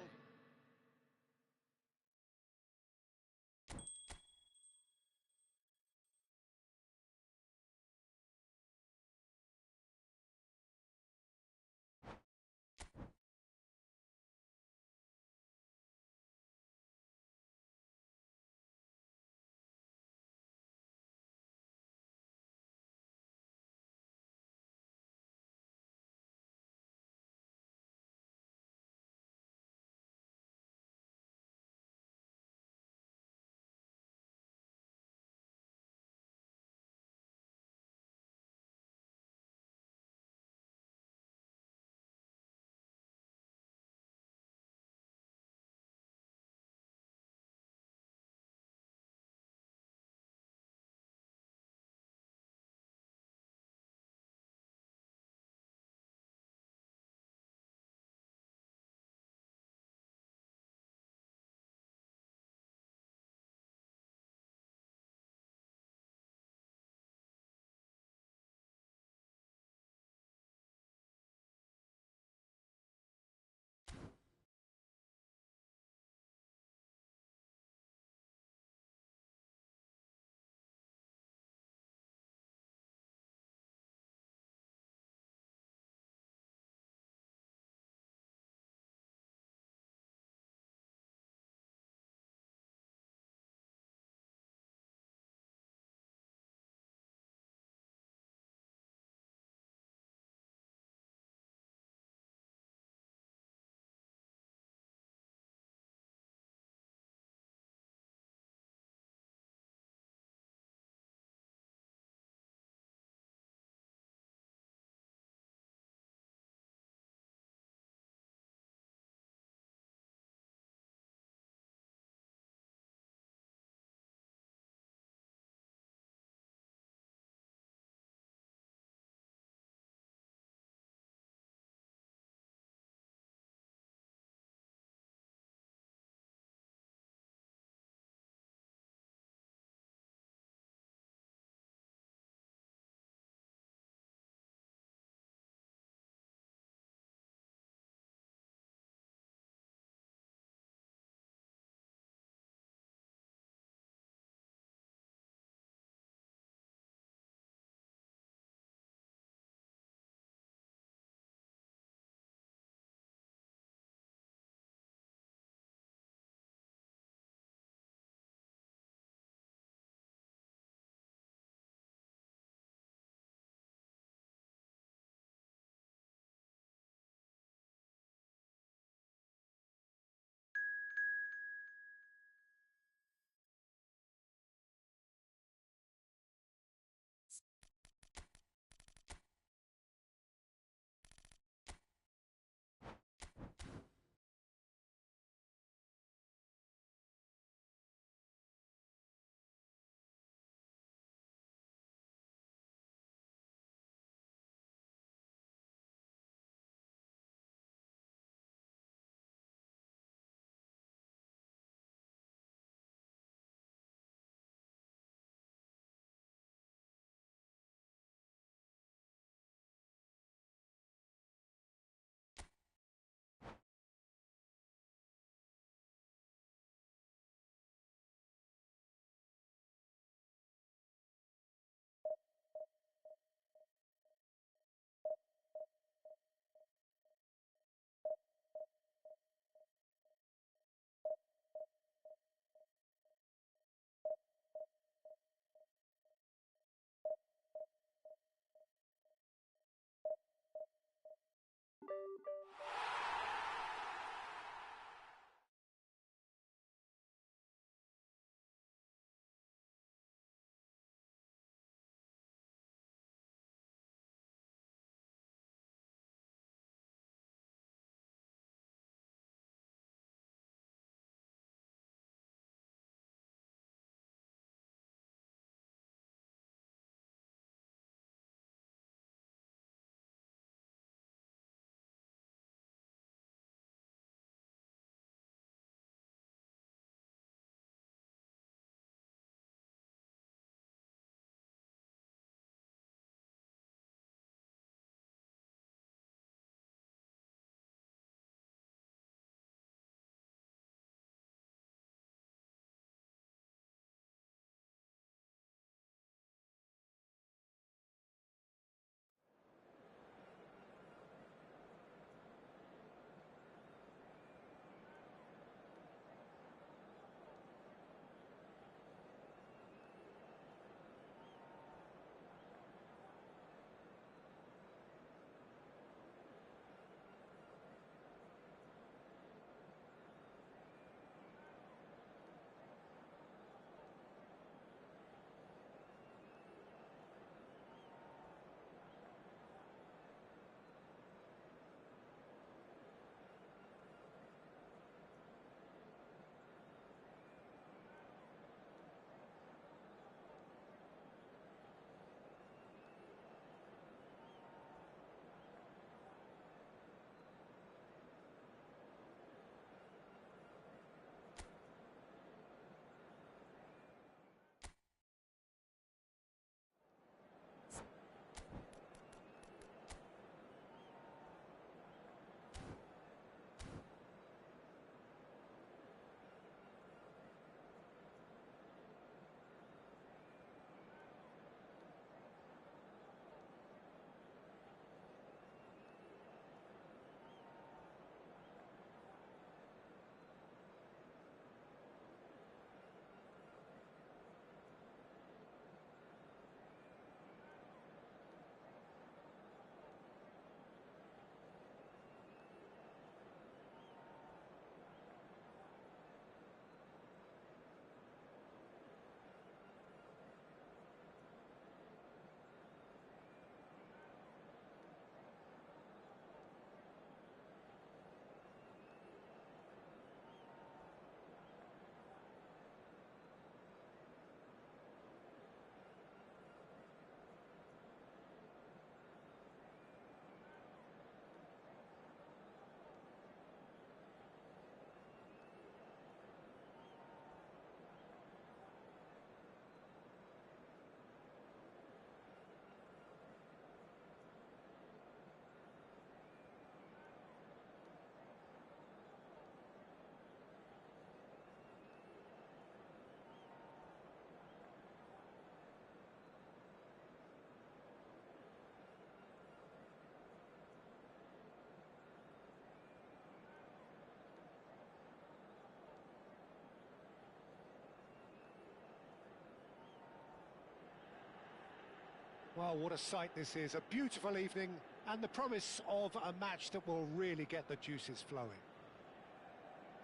Well, what a sight this is. A beautiful evening and the promise of a match that will really get the juices flowing.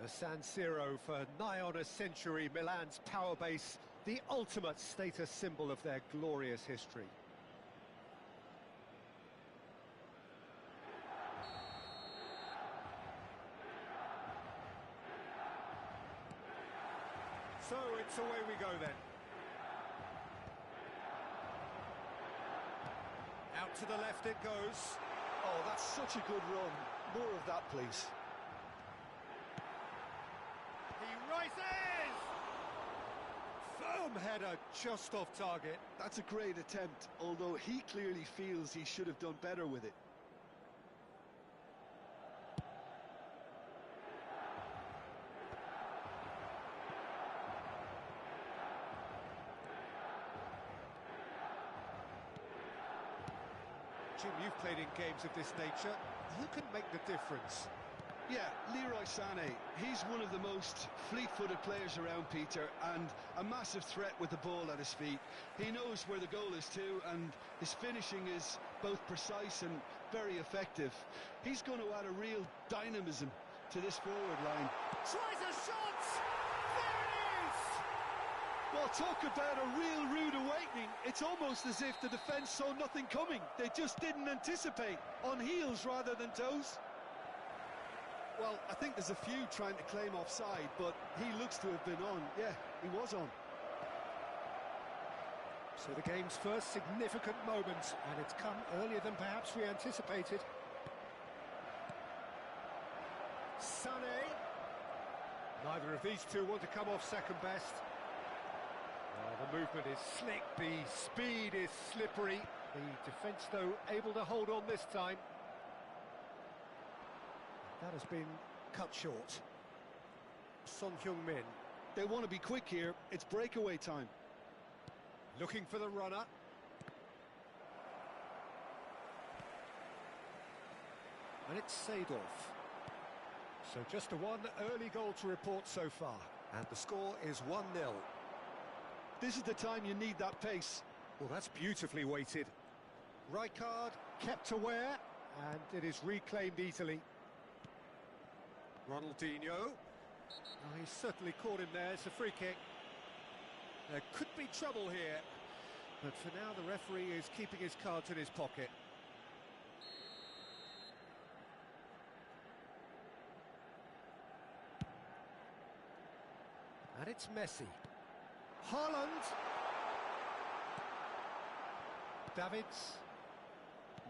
The San Siro for nigh on a century, Milan's power base, the ultimate status symbol of their glorious history. So it's away we go then. Out to the left it goes. Oh, that's such a good run. More of that, please. He rises! Firm header just off target. That's a great attempt, although he clearly feels he should have done better with it. Jim, you've played in games of this nature. Who can make the difference? Yeah, Leroy Sané. He's one of the most fleet-footed players around, Peter, and a massive threat with the ball at his feet. He knows where the goal is too, and his finishing is both precise and very effective. He's going to add a real dynamism to this forward line. Tries a shot! There it is! Well, talk about a real rude awakening. It's almost as if the defence saw nothing coming. They just didn't anticipate. On heels rather than toes. Well, I think there's a few trying to claim offside, but he looks to have been on. Yeah, he was on. So the game's first significant moment, and it's come earlier than perhaps we anticipated. Sané. Neither of these two want to come off second best. The movement is slick, the speed is slippery. The defence, though, able to hold on this time. That has been cut short. Son Heung-min. They want to be quick here. It's breakaway time. Looking for the runner. And it's Seedorf. So just a one early goal to report so far. And the score is 1-0. This is the time you need that pace. Well, that's beautifully weighted. Rijkaard kept aware, and it is reclaimed easily. Ronaldinho. Oh, he's certainly caught him there. It's a free kick. There could be trouble here, but for now the referee is keeping his cards in his pocket. And it's Messi. Haaland. Davids.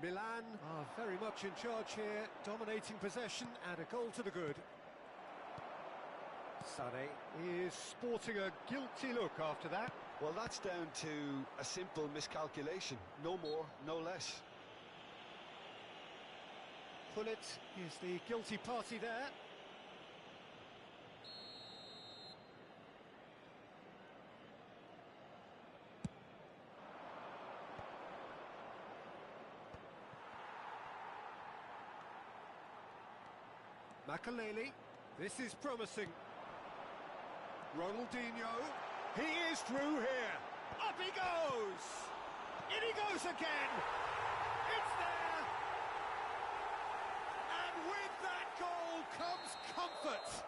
Milan are very much in charge here, dominating possession and a goal to the good. Sané is sporting a guilty look after that. Well, that's down to a simple miscalculation. No more, no less. Gullit is the guilty party there. Makelele, this is promising. Ronaldinho, he is through here. Up he goes! In he goes again! It's there! And with that goal comes comfort.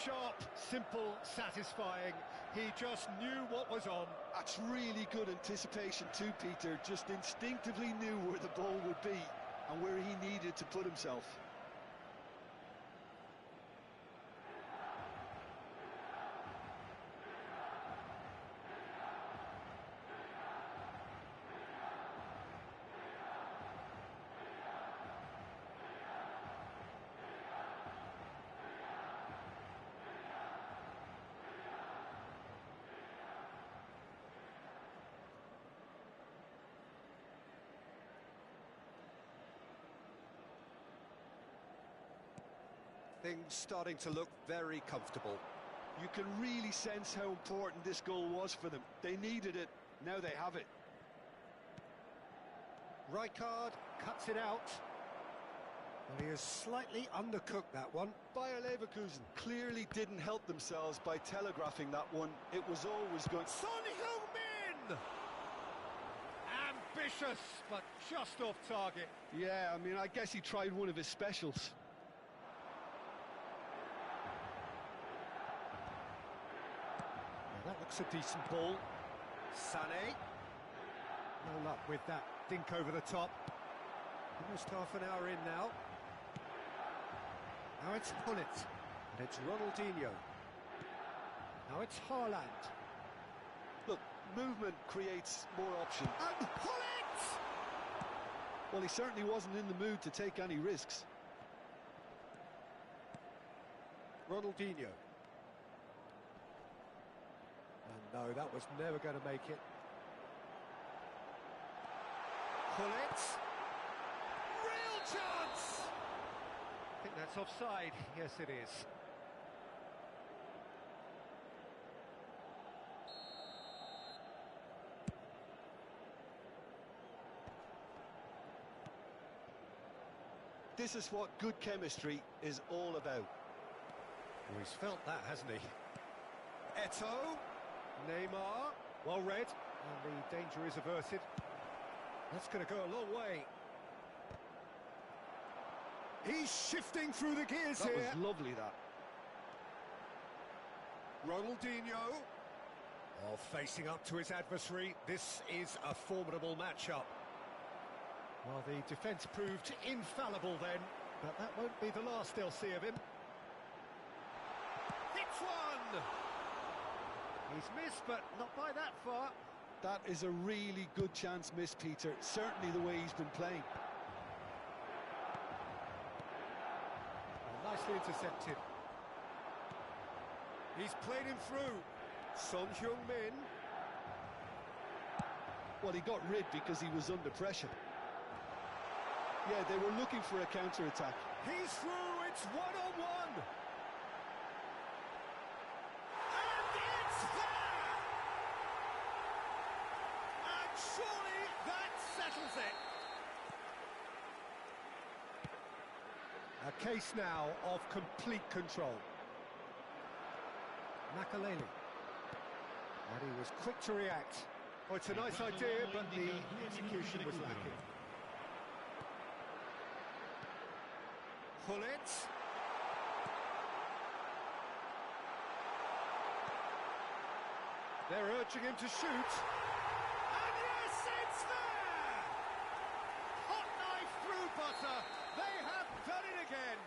Sharp, simple, satisfying. He just knew what was on. That's really good anticipation too, Peter. Just instinctively knew where the ball would be and where he needed to put himself. Things starting to look very comfortable. You can really sense how important this goal was for them. They needed it, now they have it. Rijkaard cuts it out. Well, he has slightly undercooked that one. Bayer Leverkusen clearly didn't help themselves by telegraphing that one. It was always going. Son Heung-min! Vicious, but just off target. Yeah, I mean, I guess he tried one of his specials. Now that looks a decent ball. Sané. No luck with that dink over the top. Almost half an hour in now. Now it's Gullit. And it's Ronaldinho. Now it's Haaland. Look, movement creates more options. And Gullit! Well, he certainly wasn't in the mood to take any risks. Ronaldinho. And no, that was never going to make it. Gullit. Real chance! I think that's offside. Yes, it is. This is what good chemistry is all about. Well, he's felt that, hasn't he? Eto'o. Neymar. Well read. And the danger is averted. That's going to go a long way. He's shifting through the gears here. That was lovely, that. Ronaldinho. Oh, facing up to his adversary. This is a formidable matchup. Well, the defence proved infallible then, but that won't be the last they'll see of him. Hits one! He's missed, but not by that far. That is a really good chance missed, Peter. Certainly the way he's been playing. Well, nicely intercepted. He's played him through. Son Heung-min. Well, he got rid because he was under pressure. Yeah, they were looking for a counter-attack. He's through, it's one-on-one! And it's there! And surely that settles it! A case now of complete control. Makaleli. And he was quick to react. Oh, it's a nice idea, but the execution was lacking. Gullit. They're urging him to shoot. And yes, it's there! Hot knife through butter. They have done it again.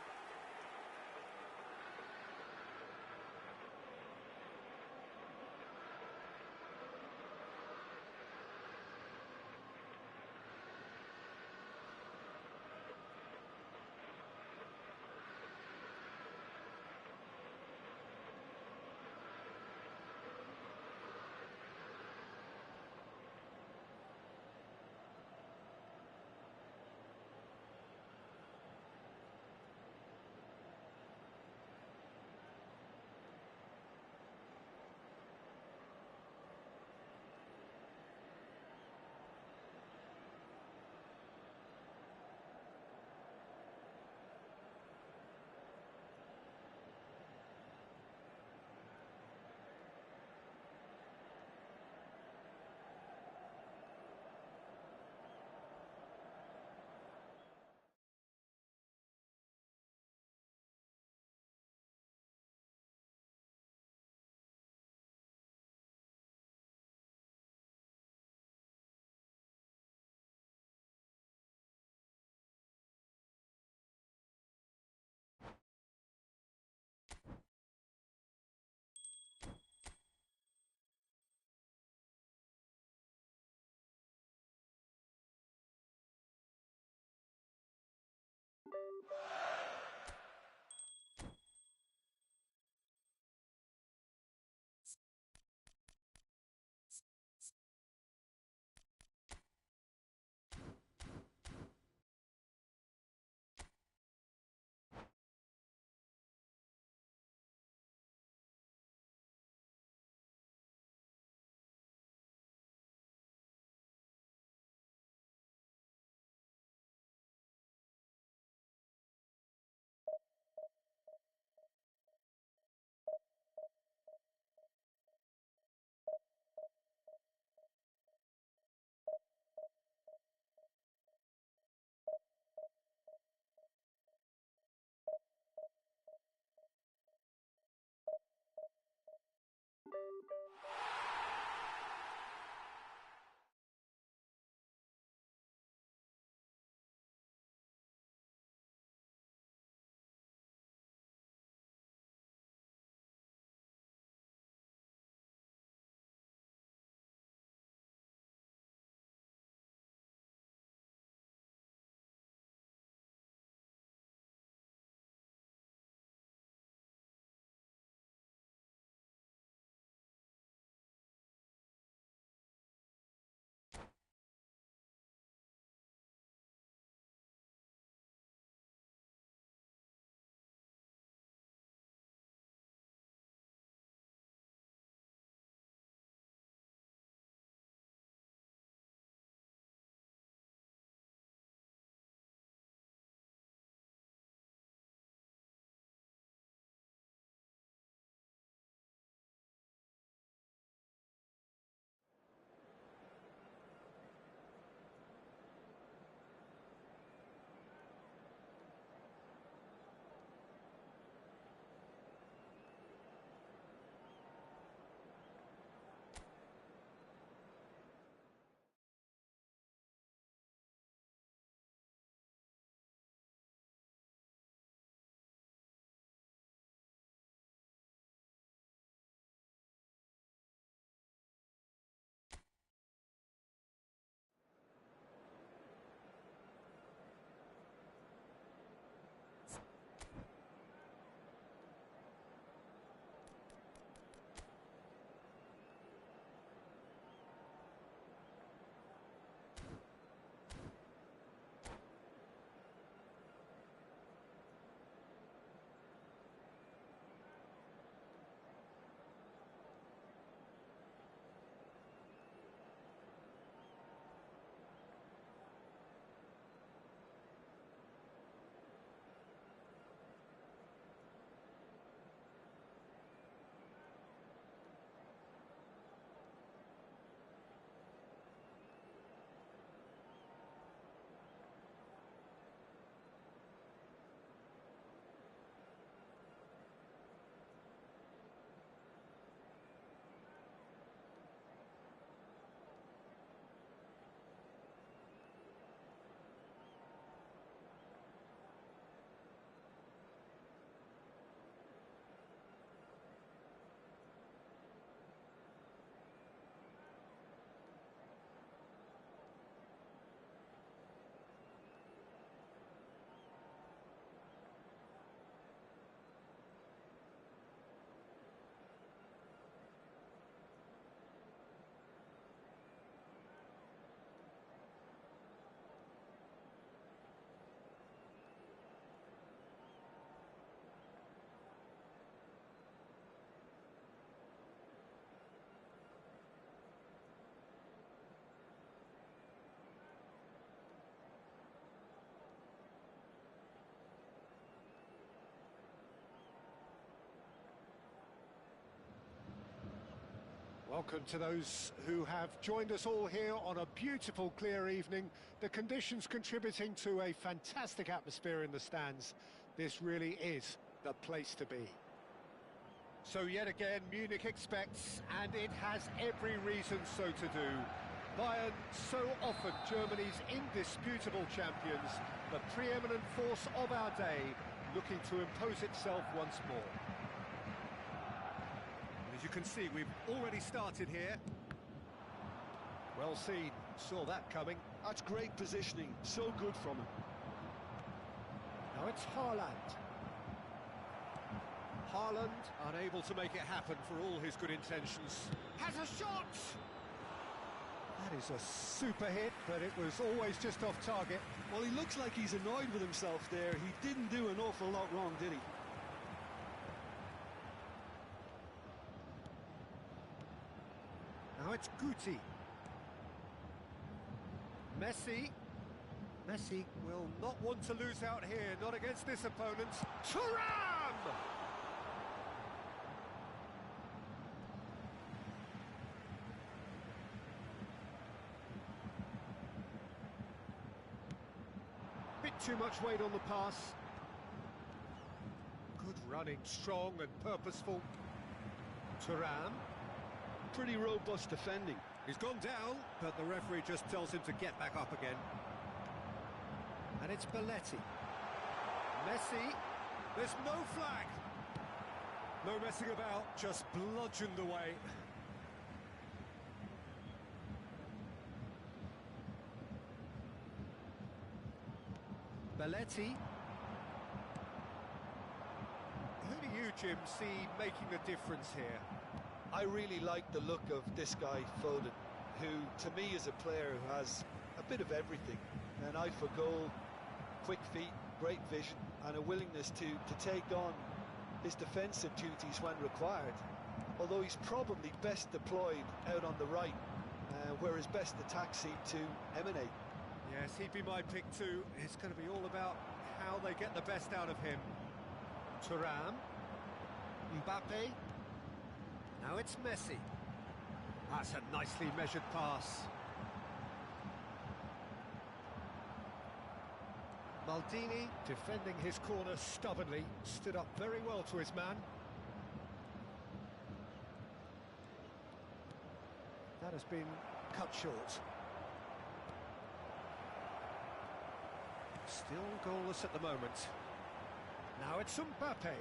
Welcome to those who have joined us all here on a beautiful, clear evening. The conditions contributing to a fantastic atmosphere in the stands. This really is the place to be. So yet again, Munich expects, and it has every reason so to do. Bayern, so often Germany's indisputable champions, the preeminent force of our day, looking to impose itself once more. As you can see, we've already started here. Well seen, saw that coming. That's great positioning, so good from him. Now it's Haaland. Haaland, unable to make it happen for all his good intentions. Has a shot! That is a super hit, but it was always just off target. Well, he looks like he's annoyed with himself there. He didn't do an awful lot wrong, did he? Now it's Guti. Messi. Messi will not want to lose out here, not against this opponent. Thuram! Bit too much weight on the pass. Good running, strong and purposeful. Thuram. Pretty robust defending. He's gone down, but the referee just tells him to get back up again. And it's Belletti. Messi. There's no flag. No messing about, just bludgeoned away. Belletti. Who do you, Jim, see making the difference here? I really like the look of this guy, Foden, who to me is a player who has a bit of everything. An eye for goal, quick feet, great vision, and a willingness to take on his defensive duties when required. Although he's probably best deployed out on the right, where his best attacks seem to emanate. Yes, he'd be my pick too. It's going to be all about how they get the best out of him. Thuram. Mbappe. Now it's Messi. That's a nicely measured pass. Maldini, defending his corner stubbornly, stood up very well to his man. That has been cut short. Still goalless at the moment. Now it's Mbappe.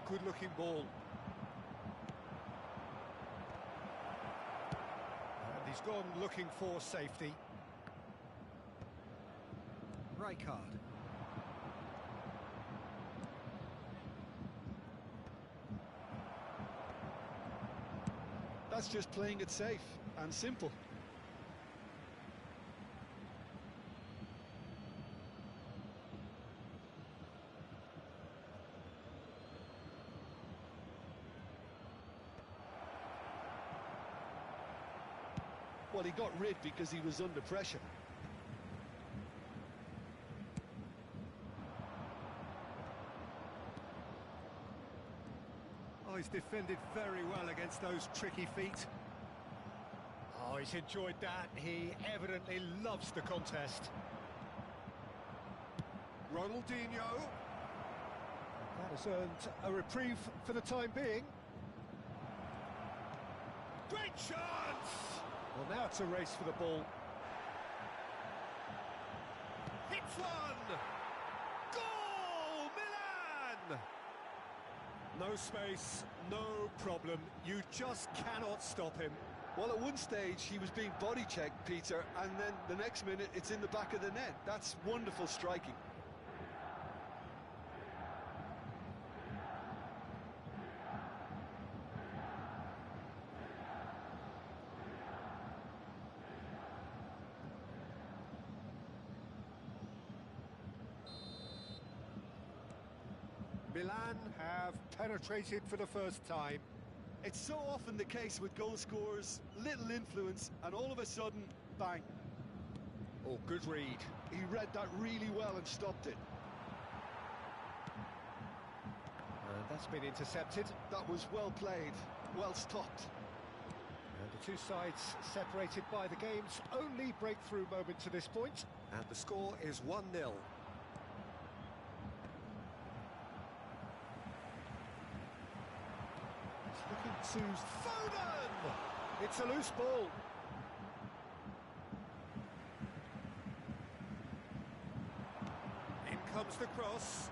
Good-looking ball. And he's gone looking for safety. Rijkaard. That's just playing it safe and simple. Well, he got rid because he was under pressure. Oh, he's defended very well against those tricky feet. Oh, he's enjoyed that. He evidently loves the contest. Ronaldinho. That has earned a reprieve for the time being. Great chance! Well, now it's a race for the ball. Hits one! Goal! Milan! No space, no problem. You just cannot stop him. Well, at one stage, he was being body-checked, Peter, and then the next minute, it's in the back of the net. That's wonderful striking. Milan have penetrated for the first time. It's so often the case with goal scorers, little influence, and all of a sudden, bang. Oh, good read. He read that really well and stopped it. That's been intercepted. That was well played, well stopped. And the two sides separated by the game's only breakthrough moment to this point. And the score is 1-0. Looking to Foden! It's a loose ball. In comes the cross.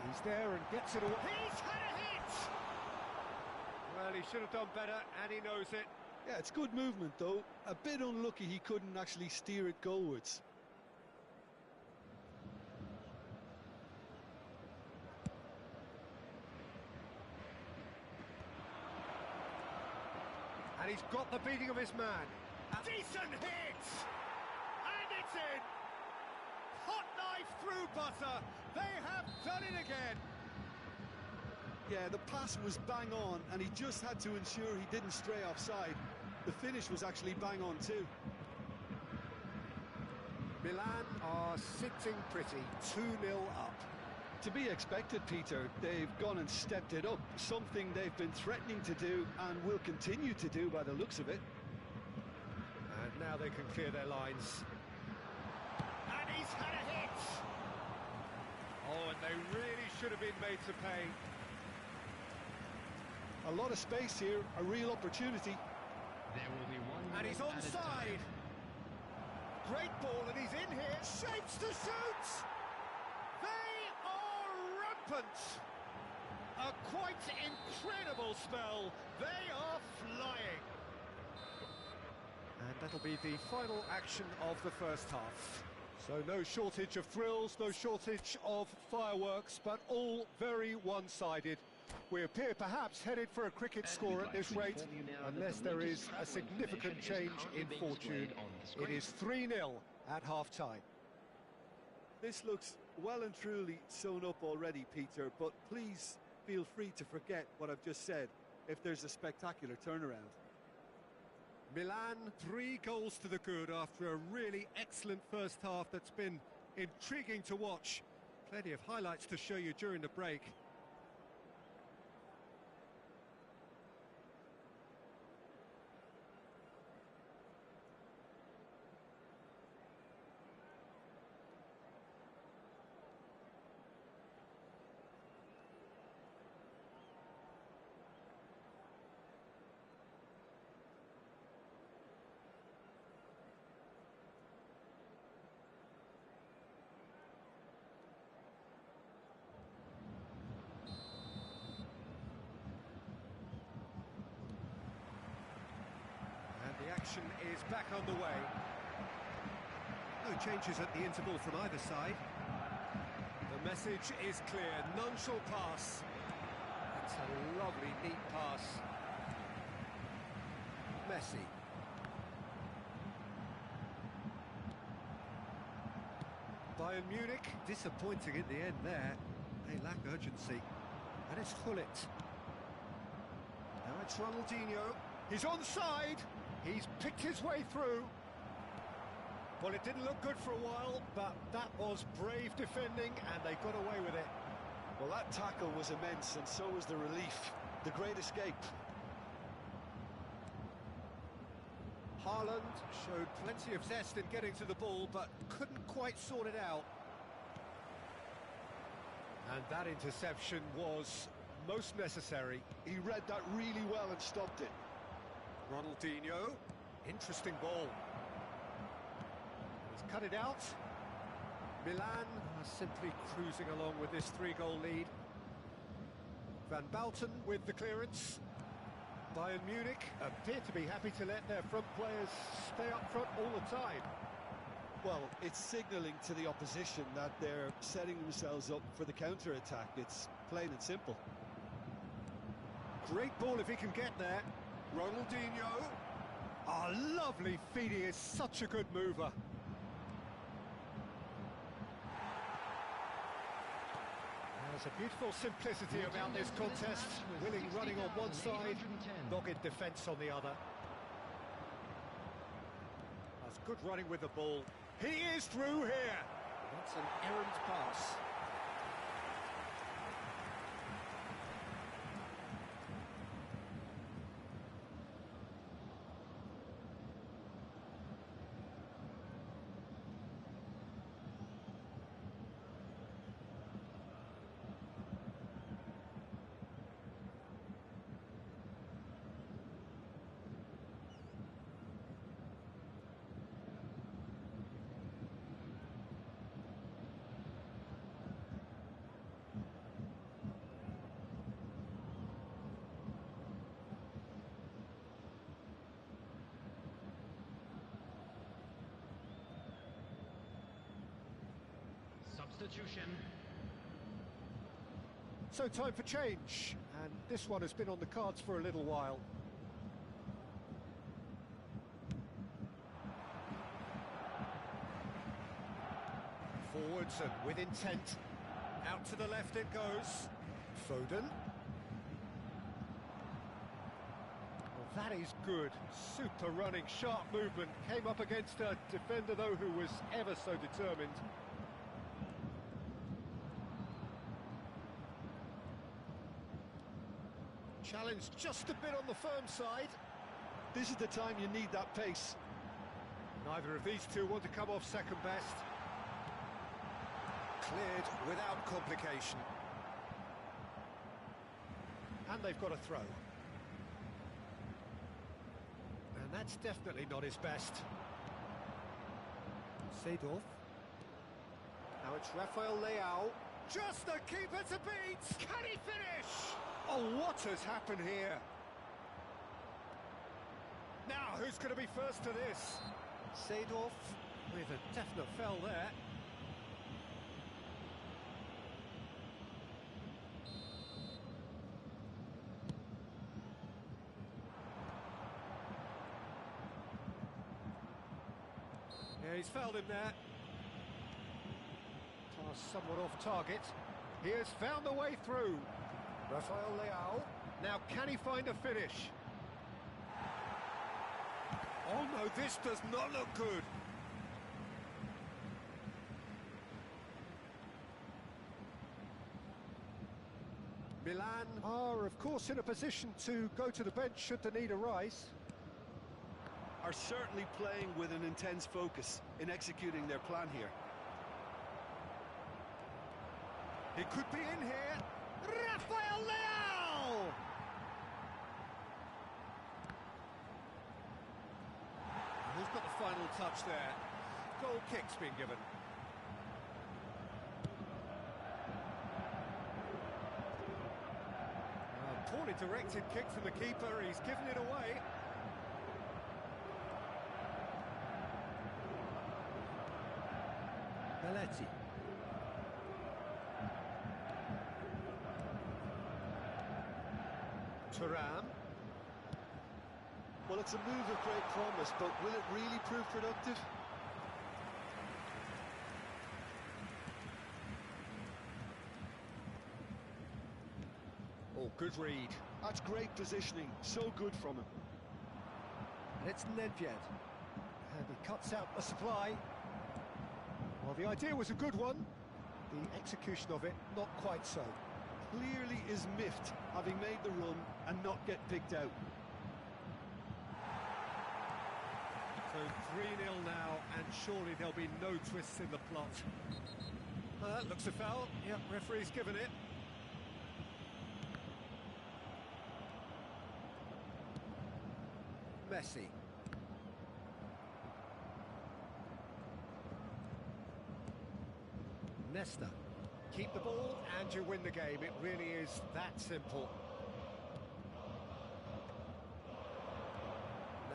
He's there and gets it away. He's had a hit! Well, he should have done better, and he knows it. Yeah, it's good movement, though. A bit unlucky he couldn't actually steer it goalwards. And he's got the beating of his man. A decent hit! And it's in! Hot knife through butter. They have done it again. Yeah, the pass was bang on, and he just had to ensure he didn't stray offside. The finish was actually bang on too. Milan are sitting pretty, 2-0 up. To be expected, Peter. They've gone and stepped it up, something they've been threatening to do and will continue to do by the looks of it. And now they can clear their lines. And he's had a hit! Oh, and they really should have been made to pay. A lot of space here, a real opportunity. There will be 1 minute And he's onside! Great ball, and he's in here, shapes to shoot! They are rampant! A quite incredible spell, they are flying! And that'll be the final action of the first half. So no shortage of thrills, no shortage of fireworks, but all very one-sided. We appear perhaps headed for a cricket score at this rate, unless there is a significant change in fortune. It is 3-0 at half-time. This looks well and truly sewn up already, Peter, but please feel free to forget what I've just said if there's a spectacular turnaround. Milan, 3 goals to the good after a really excellent first half that's been intriguing to watch. Plenty of highlights to show you during the break. The action is back on the way. No changes at the interval from either side. The message is clear, none shall pass. It's a lovely, neat pass. Messi. Bayern Munich, disappointing in the end there. They lack urgency. And it's Gullit. Now it's Ronaldinho. He's onside! He's picked his way through. Well, it didn't look good for a while, but that was brave defending, and they got away with it. Well, that tackle was immense, and so was the relief. The great escape. Haaland showed plenty of zest in getting to the ball, but couldn't quite sort it out. And that interception was most necessary. He read that really well and stopped it. Ronaldinho, interesting ball. He's cut it out. Milan are simply cruising along with this 3-goal lead. Van Bauten with the clearance. Bayern Munich appear to be happy to let their front players stay up front all the time. Well, it's signalling to the opposition that they're setting themselves up for the counter-attack. It's plain and simple. Great ball if he can get there. Ronaldinho. Oh, lovely feed. He is such a good mover. There's a beautiful simplicity about this contest. Willing running on one side, dogged defence on the other. That's good running with the ball. He is through here. That's an errant pass. Substitution. So time for change, and this one has been on the cards for a little while. Forwards and with intent. Out to the left it goes. Foden. Well, that is good. Super running, sharp movement. Came up against a defender, though, who was ever so determined. Challenge just a bit on the firm side. This is the time you need that pace. Neither of these two want to come off second best. Cleared without complication. And they've got a throw. And that's definitely not his best. Seedorf. Now it's Rafael Leao. Just the keeper to beat! Can he finish? Oh, what has happened here? Now, who's going to be first to this? Seedorf with a definite foul there. Yeah, he's fouled him there. Pass somewhat off target. He has found a way through. Rafael Leao. Now, can he find a finish? Oh no, this does not look good. Milan are, of course, in a position to go to the bench should the need arise. Are certainly playing with an intense focus in executing their plan here. He could be in here. Rafael Leao! Who's got the final touch there? Goal kick's been given. Poorly directed kick from the keeper, he's given it away. Belletti. Thuram. Well, it's a move of great promise, but will it really prove productive? Oh, good read. That's great positioning, so good from him. And it's Nedved. And he cuts out the supply. Well, the idea was a good one. The execution of it, not quite so. Clearly is miffed, having made the run and not get picked out. So 3-0 now, and surely there'll be no twists in the plot. That looks a foul. Yep, referee's given it. Messi. Nesta. Keep the ball and you win the game. It really is that simple.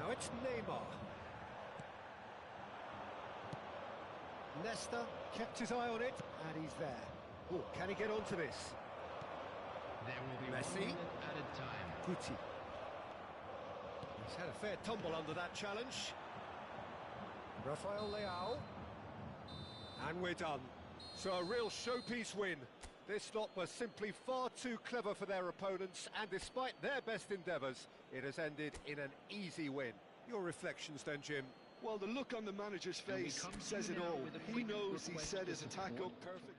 Now it's Neymar. Nesta kept his eye on it, and he's there. Oh, can he get onto this? There will be Messi. 1 minute added time. Guti. He's had a fair tumble under that challenge. Rafael Leao. And we're done. So a real showpiece win. This lot was simply far too clever for their opponents, and despite their best endeavours, it has ended in an easy win. Your reflections then, Jim? Well, the look on the manager's face says it all. He knows he set his attack up perfectly.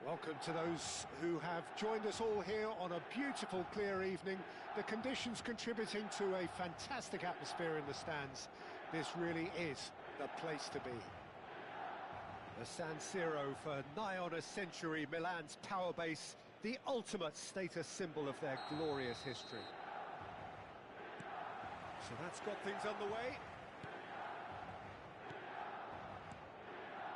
Welcome to those who have joined us all here on a beautiful, clear evening. The conditions contributing to a fantastic atmosphere in the stands. This really is the place to be. The San Siro for nigh on a century, Milan's power base, the ultimate status symbol of their glorious history. So that's got things underway.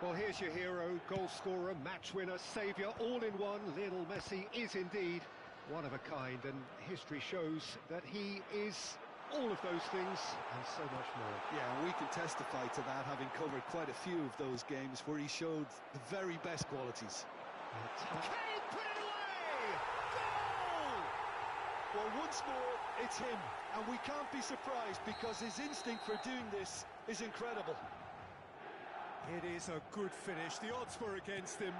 Well, here's your hero, goal scorer, match winner, saviour, all in one. Lionel Messi is indeed one of a kind, and history shows that he is all of those things and so much more. Yeah, and we can testify to that, having covered quite a few of those games where he showed the very best qualities. Kane put it away! Goal! Well, once more, it's him, and we can't be surprised because his instinct for doing this is incredible. It is a good finish. The odds were against him.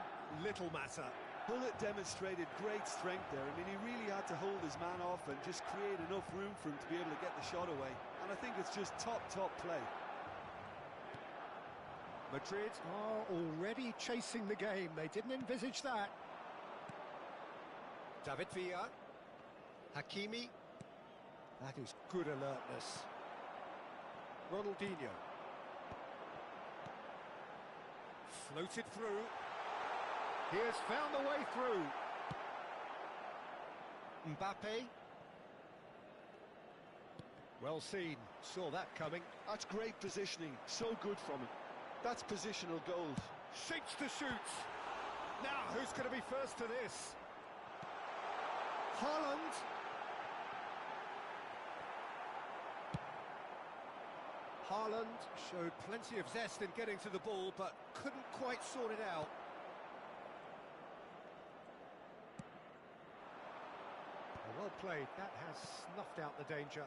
Little matter. Bullet demonstrated great strength there. I mean, he really had to hold his man off and just create enough room for him to be able to get the shot away. And I think it's just top play. Madrid are already chasing the game. They didn't envisage that. David Villa. Hakimi. That is good alertness. Ronaldinho. Floated through. He has found the way through. Mbappe. Well seen. Saw that coming. That's great positioning. So good from him. That's positional gold. Shakes to shoot. Now, who's going to be first to this? Haaland. Haaland showed plenty of zest in getting to the ball, but couldn't quite sort it out. Well played. That has snuffed out the danger.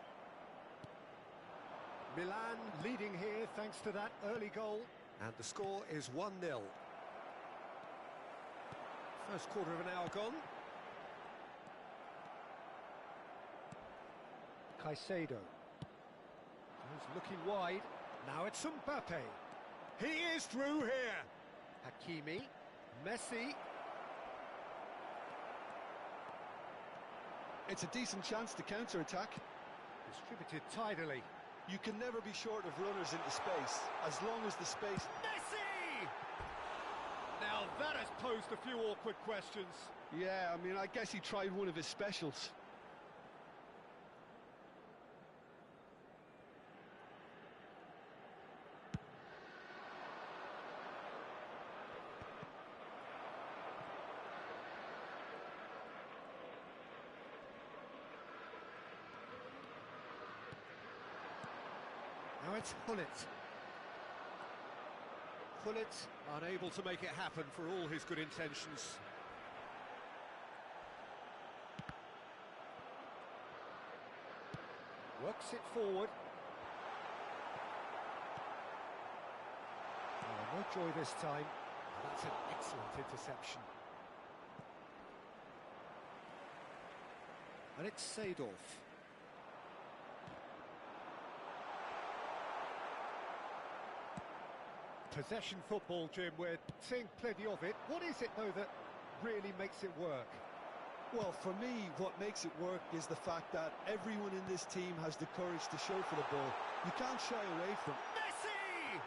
Milan leading here thanks to that early goal. And the score is 1-0. First quarter of an hour gone. Caicedo. He's looking wide. Now it's Mbappe. He is through here. Hakimi. Messi. It's a decent chance to counter-attack. Distributed tidily. You can never be short of runners into space, as long as the space... Messi! Now that has posed a few awkward questions. Yeah, I mean, I guess he tried one of his specials. Now it's Gullit. Gullit unable to make it happen for all his good intentions. Works it forward. Oh, no joy this time. That's an excellent interception. And it's Seedorf. Possession football, Jim, we're seeing plenty of it. What is it, though, that really makes it work? Well, for me, what makes it work is the fact that everyone in this team has the courage to show for the ball. You can't shy away from Messi!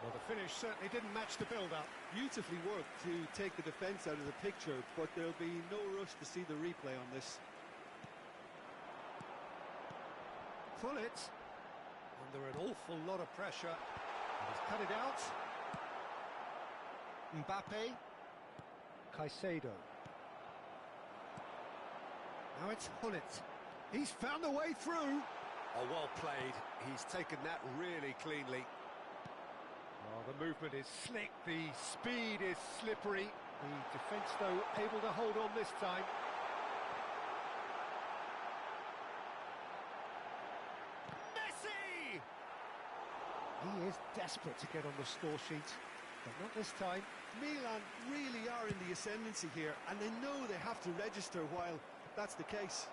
Well, the finish certainly didn't match the build-up. Beautifully worked to take the defence out of the picture, but there'll be no rush to see the replay on this. Gullit, under an awful lot of pressure. He's cut it out. Mbappe. Caicedo. Now it's Gullit. He's found a way through. Oh, well played. He's taken that really cleanly. Oh, the movement is slick. The speed is slippery. The defence, though, able to hold on this time. He is desperate to get on the score sheet, but not this time. Milan really are in the ascendancy here, and they know they have to register while that's the case.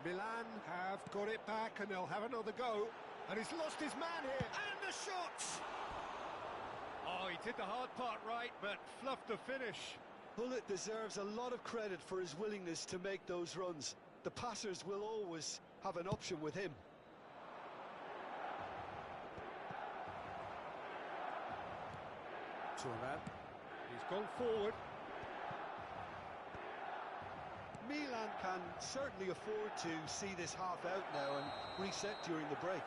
Milan have got it back, and they'll have another go. And he's lost his man here. And the shot! Oh, he did the hard part right, but fluffed the finish. Bullet deserves a lot of credit for his willingness to make those runs. The passers will always have an option with him. Thuram. He's gone forward. Milan can certainly afford to see this half out now and reset during the break.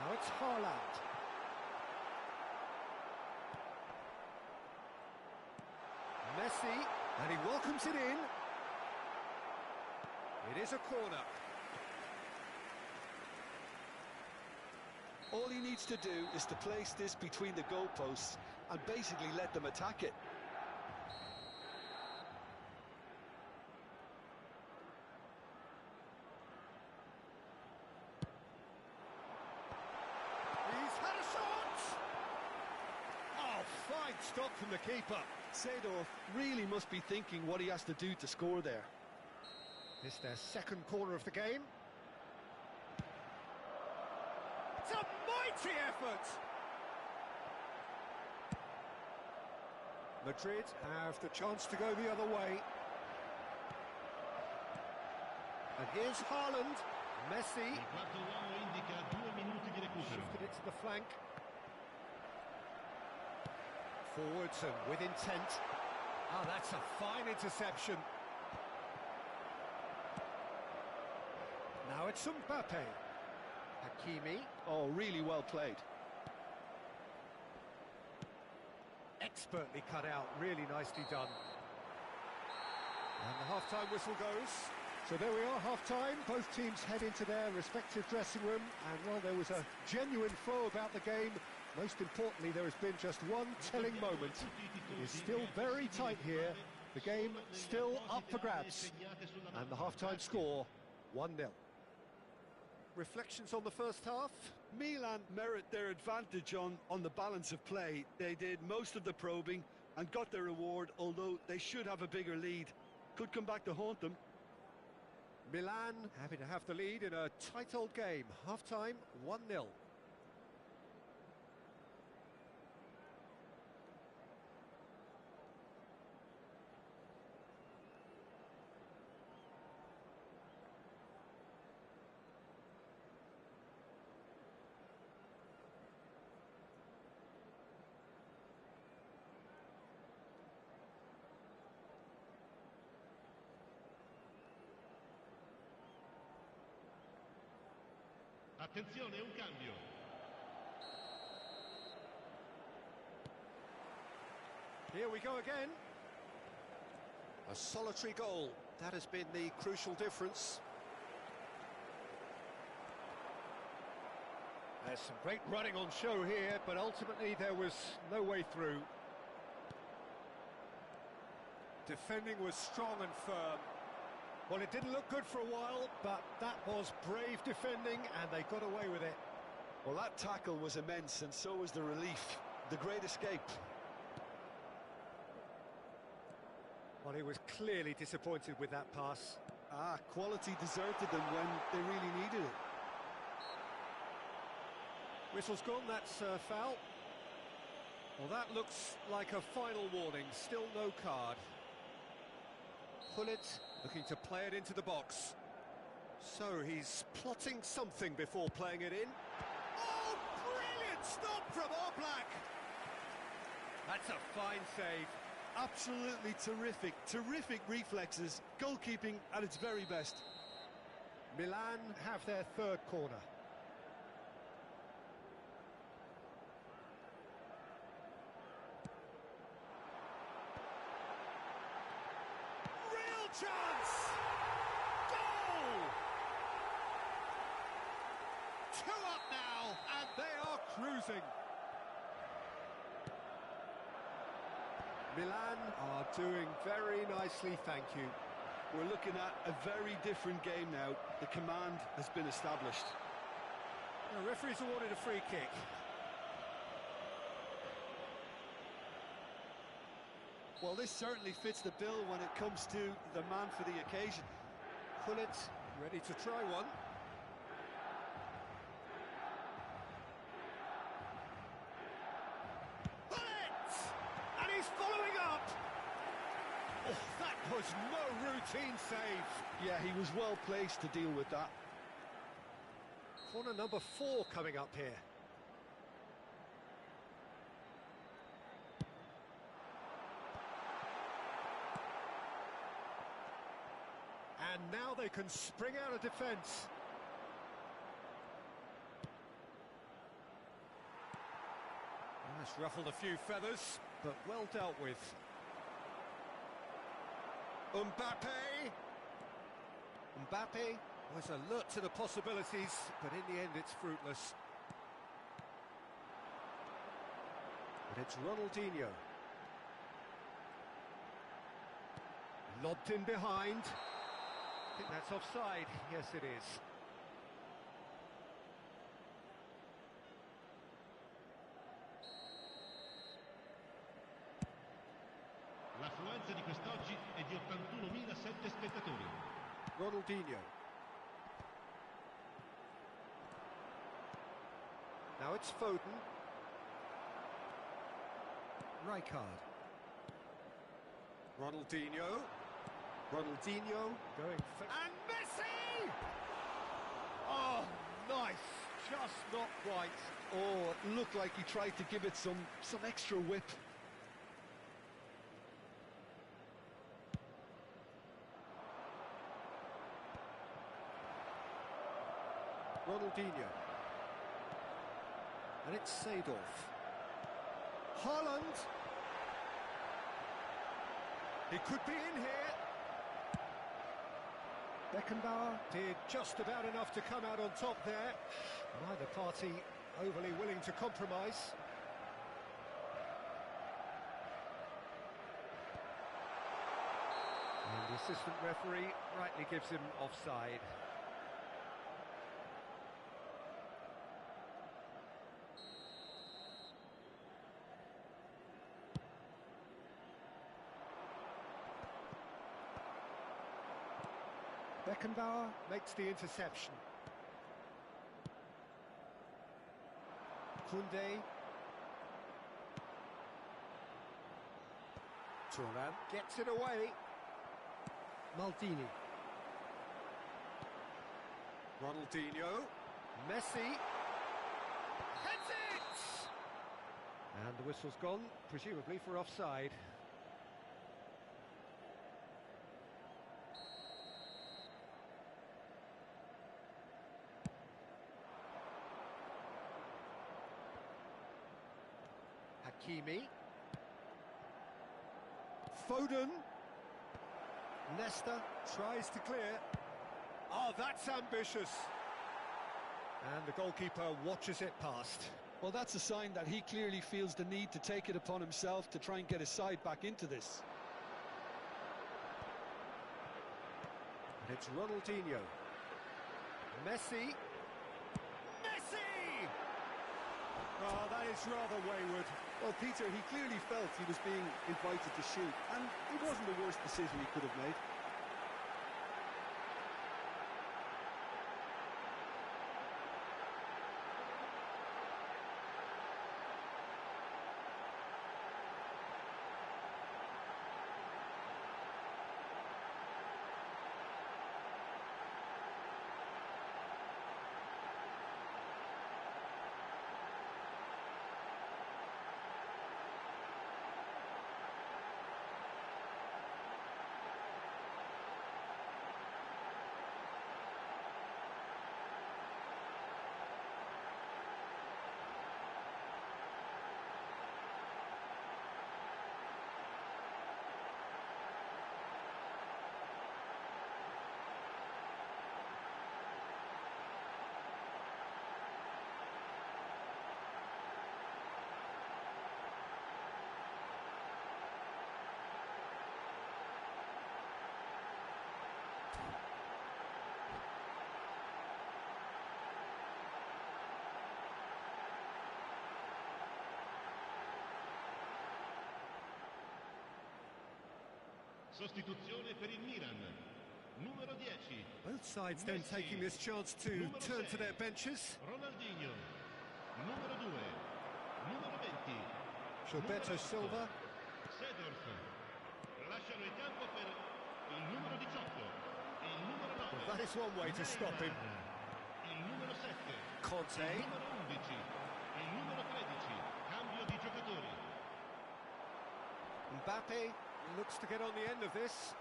Now it's Haaland. Messi, and he welcomes it in. It is a corner. All he needs to do is to place this between the goalposts and basically let them attack it. He's had a shot! Oh, fine stop from the keeper. Seedorf really must be thinking what he has to do to score there. It's their second corner of the game. It's a mighty effort! Madrid have the chance to go the other way. And here's Haaland. Messi. Il quarto uomo indica 2 minuti di recupero. Shifted it to the flank. Forwards and with intent. Oh, that's a fine interception. Now it's Mbappe. Hakimi. Oh, really well played. Expertly cut out, really nicely done. And the half-time whistle goes. So there we are, half-time. Both teams head into their respective dressing room. And while there was a genuine flow about the game, most importantly, there has been just one telling moment. It is still very tight here. The game still up for grabs. And the half-time score, 1-0. Reflections on the first half? Milan merit their advantage on the balance of play. They did most of the probing and got their reward, although they should have a bigger lead. Could come back to haunt them. Milan happy to have the lead in a tight old game. Half-time, 1-0. Attenzione, un cambio. Here we go again. A solitary goal. That has been the crucial difference. There's some great running on show here, but ultimately there was no way through. Defending was strong and firm. Well, it didn't look good for a while, but that was brave defending, and they got away with it. Well, that tackle was immense, and so was the relief. The great escape. Well, he was clearly disappointed with that pass. Quality deserted them when they really needed it. Whistle's gone, that's a foul. Well, that looks like a final warning, still no card. Pullet looking to play it into the box. So he's plotting something before playing it in. Oh, brilliant stop from Oblak! That's a fine save. Absolutely terrific, terrific reflexes. Goalkeeping at its very best. Milan have their third corner. Real chance! Goal! 2 up now, and they are cruising. Milan are doing very nicely, thank you. We're looking at a very different game now. The command has been established. The referee's awarded a free kick. Well, this certainly fits the bill when it comes to the man for the occasion. Gullit ready to try one. Gullit! And he's following up! Oh, that was no routine save. Yeah, he was well placed to deal with that. Corner number 4 coming up here. And now they can spring out of defence. That's ruffled a few feathers, but well dealt with. Mbappe was alert to the possibilities, but in the end it's fruitless. But it's Ronaldinho. Lobbed in behind. I think that's offside. Yes, it is. L'affluenza di quest'oggi è di 81.007 spettatori. Ronaldinho. Now it's Foden. Rijkaard. Ronaldinho going for... And Messi! Oh, nice. Just not quite. Oh, it looked like he tried to give it some extra whip. Ronaldinho. And it's Seedorf. Haaland. He could be in here. Beckenbauer did just about enough to come out on top there. Neither party overly willing to compromise. And the assistant referee rightly gives him offside. Beckenbauer makes the interception. Koundé. Thuram gets it away. Maldini. Ronaldinho. Messi. Heads it! And the whistle's gone, presumably for offside. Hakimi. Foden. Nesta tries to clear. Oh, that's ambitious. And the goalkeeper watches it past. Well, that's a sign that he clearly feels the need to take it upon himself to try and get his side back into this. And it's Ronaldinho. Messi. Messi! Oh, that is rather wayward. Well, Peter, he clearly felt he was being invited to shoot, and it wasn't the worst decision he could have made. Sostituzione per il Milan. Numero 10. Both sides then Messi. taking this chance to Numero turn to 6. their benches. Ronaldinho. Numero 2. Numero 20. Gilberto Numero 8. Silva. Seedorf. Lasciano il campo per il numero 18. Il numero 9. Well, that is one way to stop him. Il numero 7. Conte. Il numero 11. Il numero 13. Cambio di giocatori. Mbappe looks to get on the end of this.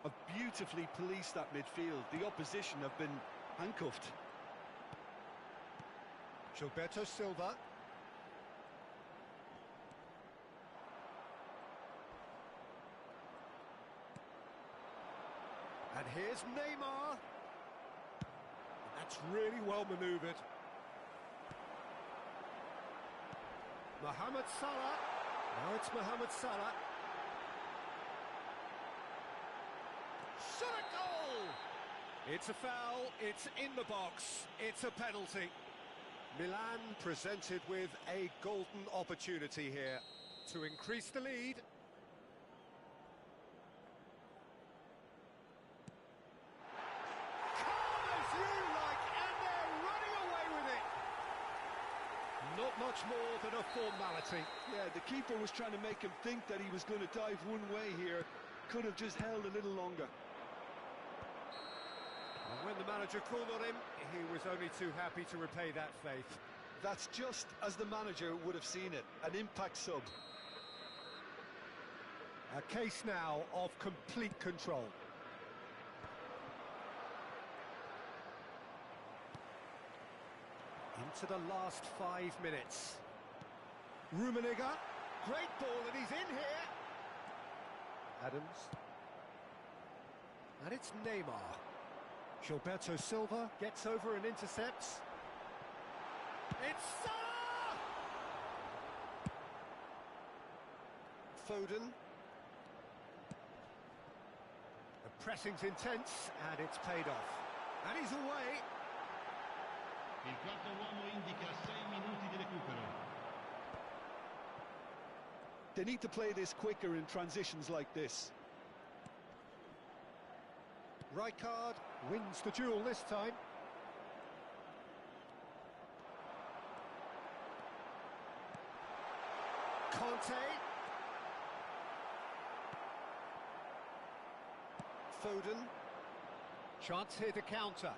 Have beautifully policed that midfield. The opposition have been handcuffed. Gilberto Silva. And here's Neymar. And that's really well manoeuvred. Mohamed Salah. Now it's Mohamed Salah. Shot a goal! It's a foul, it's in the box, it's a penalty. Milan presented with a golden opportunity here to increase the lead. Calm as you like, and they're running away with it. Not much more than a formality. Yeah, the keeper was trying to make him think that he was going to dive one way here. Could have just held a little longer. And when the manager called on him, he was only too happy to repay that faith. That's just as the manager would have seen it, an impact sub. A case now of complete control. Into the last 5 minutes. Rummenigge, great ball, and he's in here. Adams. And it's Neymar. Gilberto Silva gets over and intercepts. It's Salah! Foden. The pressing's intense, and it's paid off. And he's away. Il quarto uomo indica 6 minuti di recupero. They need to play this quicker in transitions like this. Rijkaard wins the duel this time. Conte. Foden. Chance here to counter.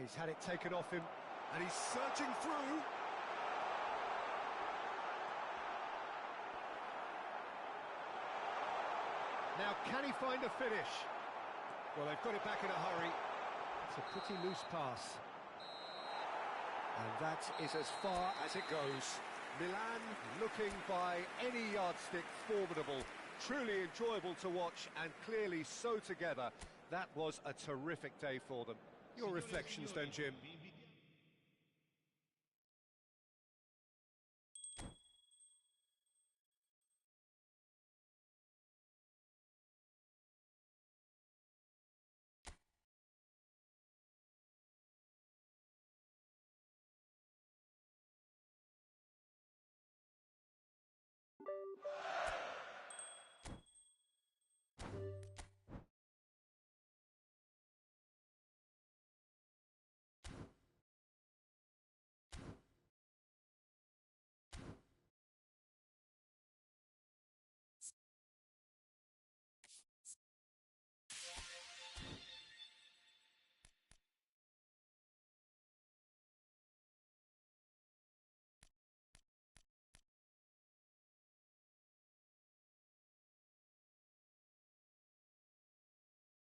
He's had it taken off him, and he's searching through. Now, can he find a finish? Well, they've got it back in a hurry. It's a pretty loose pass. And that is as far as it goes. Milan looking by any yardstick formidable. Truly enjoyable to watch, and clearly so together. That was a terrific day for them. Your reflections then, Jim?